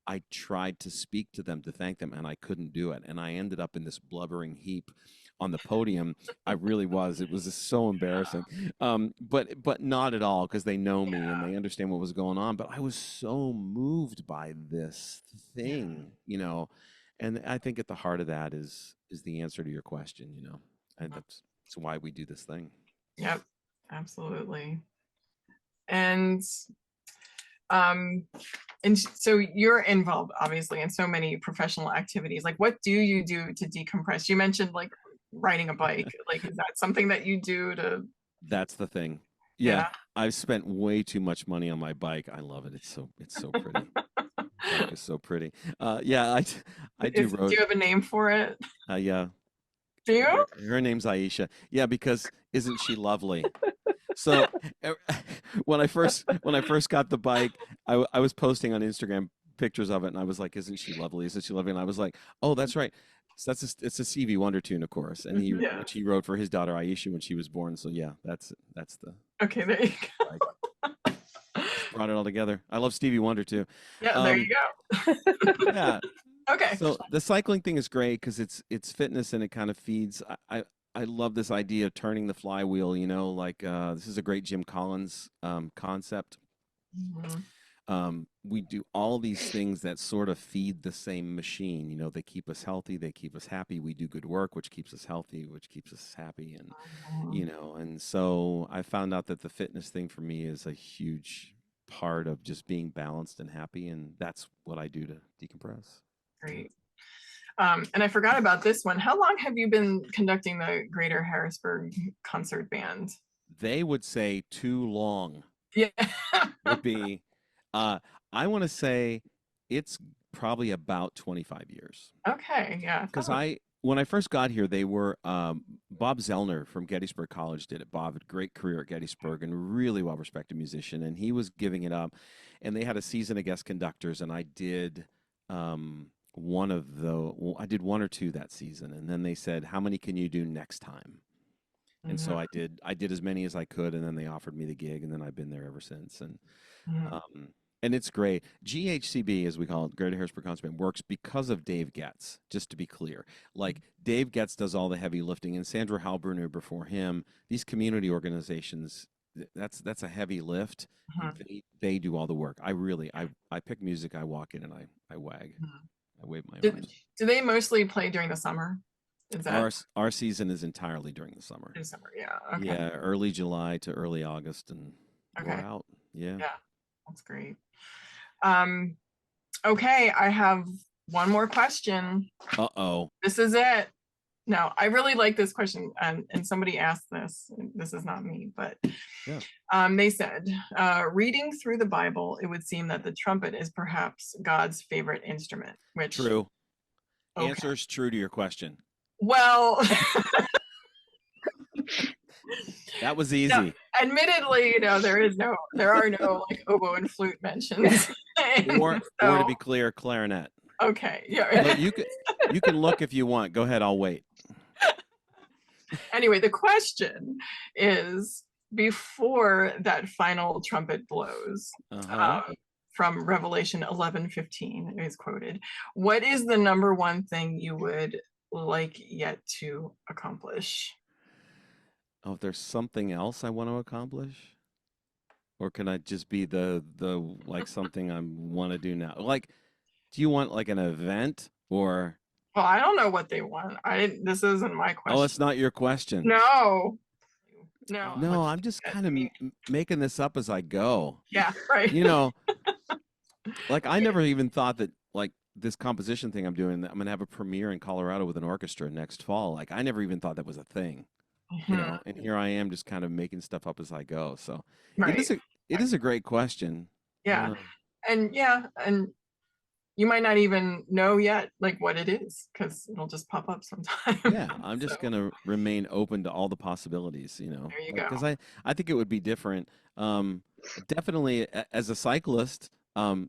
I tried to speak to them to thank them, and I couldn't do it. And I ended up in this blubbering heap on the podium. I really was. It was just so embarrassing. But not at all because they know me and they understand what was going on. But I was so moved by this Yeah. thing, and I think at the heart of that is the answer to your question. And that's why we do this thing. Yep. Absolutely. And um so you're involved obviously in so many professional activities. Like what do you do to decompress? You mentioned like riding a bike. Like is that something that you do to That's the thing. Yeah, yeah. I've spent way too much money on my bike. I love it. It's so pretty. Bike is so pretty. Yeah, I do Do road. you have a name for it? Yeah, Do you? her name's Aisha. Yeah, because isn't she lovely? So when I first got the bike, I was posting on Instagram pictures of it, and I was like, "Isn't she lovely? Isn't she lovely?" And I was like, "Oh, that's right. So it's a Stevie Wonder tune, of course, and Yeah. which he wrote for his daughter Aisha when she was born. So yeah, that's the Okay, there you bike. Just brought it all together. I love Stevie Wonder too. Yeah, there you Um, go. yeah. Okay. So the cycling thing is great because it's fitness and it kind of feeds. I love this idea of turning the flywheel. Like this is a great Jim Collins concept. Mhm. We do all these things that sort of feed the same machine. They keep us healthy, they keep us happy. We do good work, which keeps us healthy, which keeps us happy, and Mhm. and so I found out that the fitness thing for me is a huge part of just being balanced and happy, and that's what I do to decompress. Great. And I forgot about this one. How long have you been conducting the Greater Harrisburg Concert Band? They would say too long Yeah. would be, uh, I want to say it's probably about 25 years. Okay. Yeah. Because when I first got here, they were Bob Zellner from Gettysburg College did it. Bob had a great career at Gettysburg and really well respected musician, and he was giving it up. And they had a season of guest conductors, and I did I did one or two that season, and then they said, "How many can you do next time?" And so Mhm. I did as many as I could, and then they offered me the gig, and then I've been there ever since. Mhm. Um, and it's great. GHCB, as we call it, Greater Harrisburg Concert Band, works because of Dave Getz, just to be clear. Like, Dave Getz does all the heavy lifting, and Sandra Halbruner before him. These community organizations, that's a heavy lift. Mhm. They do all the work. I pick music, I walk in, and I wag. Mhm. I wave my Do, arms. do they mostly play during the summer? Is that Our season is entirely during the summer. in summer? Yeah. Okay. Yeah, early July to early August, and we're Okay. out. Yeah. Yeah. That's great. Um, okay, I have one more question. Uh-oh. This is it. No, I really like this question, and somebody asked this. This is not me, but Yeah. they said, reading through the Bible, it would seem that the trumpet is perhaps God's favorite instrument. Which, True. okay, Answer's true to your question. well, That was no, easy. admittedly, there are no like oboe and flute mentions. Or So, to be clear, clarinet. okay, yeah. But you can look if you want. Go ahead, I'll wait. Anyway, the question is before that final trumpet blows, Uh-huh. from Revelation 11:15 is quoted, what is the number one thing you would like yet to accomplish? Oh, if there's something else I want to accomplish? Or can I just be the like something I want to do now? Like, do you want like an event or Well, I don't know what they want. This isn't my oh, it's question. not your question. No. No. No, I'm just kind of making this up as I go. Yeah, right. You know, like I never even thought that like this composition thing I'm doing, I'm gonna have a premiere in Colorado with an orchestra next fall. Like I never even thought that was a thing. You know, and here I am just kind of making stuff up as I go. So Right. it is a great question. Yeah. And you might not even know yet like what it is because it'll just pop up sometime. Yeah, I'm just gonna remain open to all the possibilities, you know, There you because go. I think it would be different. Definitely as a cyclist,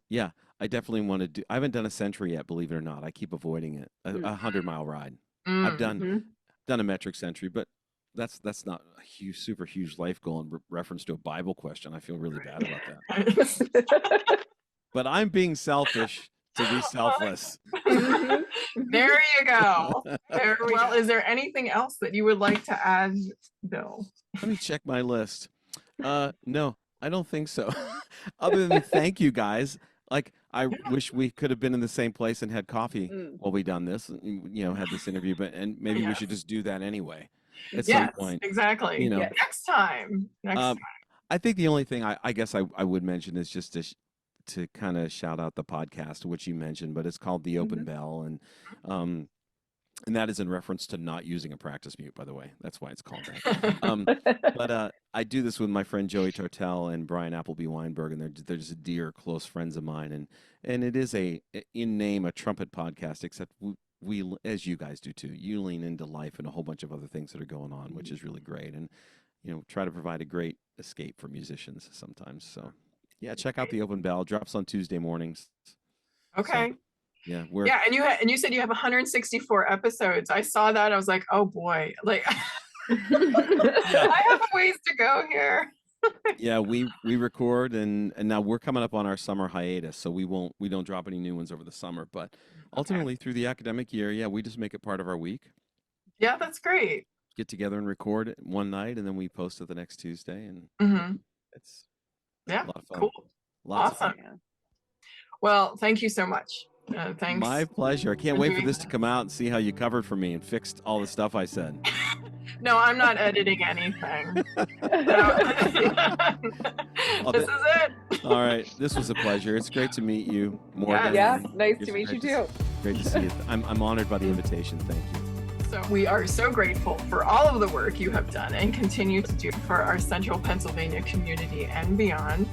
yeah, I definitely want to do. I haven't done a century yet, believe it or not. I keep avoiding it. A 100-mile ride. I've Mm-hmm. done a metric century, but that's not a huge, super huge life goal in reference to a Bible question. I feel really bad about that. But I'm being selfish to be selfless. There you go. Well, is there anything else that you would like to add, Bill? Let me check my list. No, I don't think so. Other than thank you guys. Like I wish we could have been in the same place and had coffee while we done this, you know, had this interview, but and maybe we should just do that anyway at some point. Exactly. You know, next time. I think the only thing I guess I would mention is just to kind of shout out the podcast, which you mentioned, but it's called The Open Bell. And that is in reference to not using a practice mute, by the way. That's why it's called that. But I do this with my friend Joey Tortel and Brian Appleby Weinberg, and they're just dear, close friends of mine. And it is in name, a trumpet podcast, except we, as you guys do too, you lean into life and a whole bunch of other things that are going on, which is really great. And, you know, try to provide a great escape for musicians sometimes. So, yeah, check out The Open Bell. Drops on Tuesday mornings. Okay. So, yeah, and you said you have 164 episodes. I saw that. I was like, oh boy, like I have a ways to go here. Yeah, we record and now we're coming up on our summer hiatus, so we don't drop any new ones over the summer. But ultimately, through the academic year, yeah, we just make it part of our week. Yeah, that's great. Get together and record it one night, and then we post it the next Tuesday, and it's a lot of fun. Cool. Lots awesome. of fun. Well, thank you so much. Thanks. My pleasure. I can't wait for this to come out and see how you covered for me and fixed all the stuff I said. No, I'm not editing anything. This is it. All right. This was a pleasure. It's great to meet you, Morgan. Yeah, nice to meet you too. Great to see you. I'm honored by the invitation. Thank you. So we are so grateful for all of the work you have done and continue to do for our Central Pennsylvania community and beyond.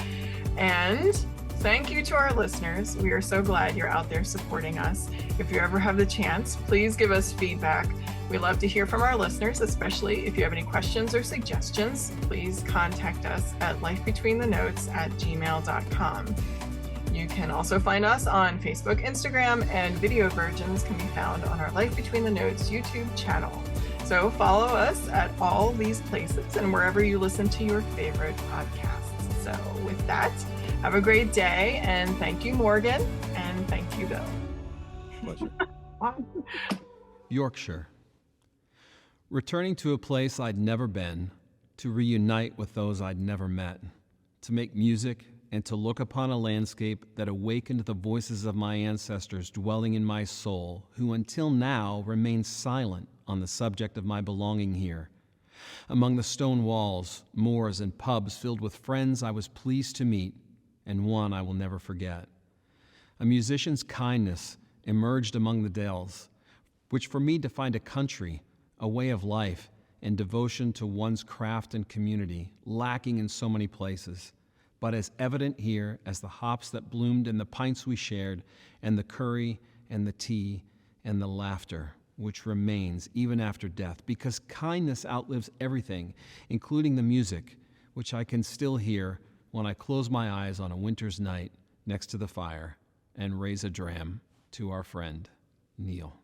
And thank you to our listeners. We are so glad you're out there supporting us. If you ever have the chance, please give us feedback. We love to hear from our listeners, especially if you have any questions or suggestions. Please contact us at lifebetweenthenotes@gmail.com. You can also find us on Facebook, Instagram, and video versions can be found on our Life Between the Notes YouTube channel. So follow us at all these places and wherever you listen to your favorite podcasts. So with that, have a great day, and thank you, Morgan, and thank you, Bill. Pleasure. Yorkshire. Returning to a place I'd never been, to reunite with those I'd never met, to make music and to look upon a landscape that awakened the voices of my ancestors dwelling in my soul, who until now remain silent on the subject of my belonging here. Among the stone walls, moors, and pubs filled with friends I was pleased to meet, and one I will never forget. A musician's kindness emerged among the dells, which for me defined a country, a way of life, and devotion to one's craft and community, lacking in so many places, but as evident here as the hops that bloomed in the pints we shared, and the curry and the tea and the laughter, which remains even after death, because kindness outlives everything, including the music, which I can still hear when I close my eyes on a winter's night next to the fire and raise a dram to our friend, Neil.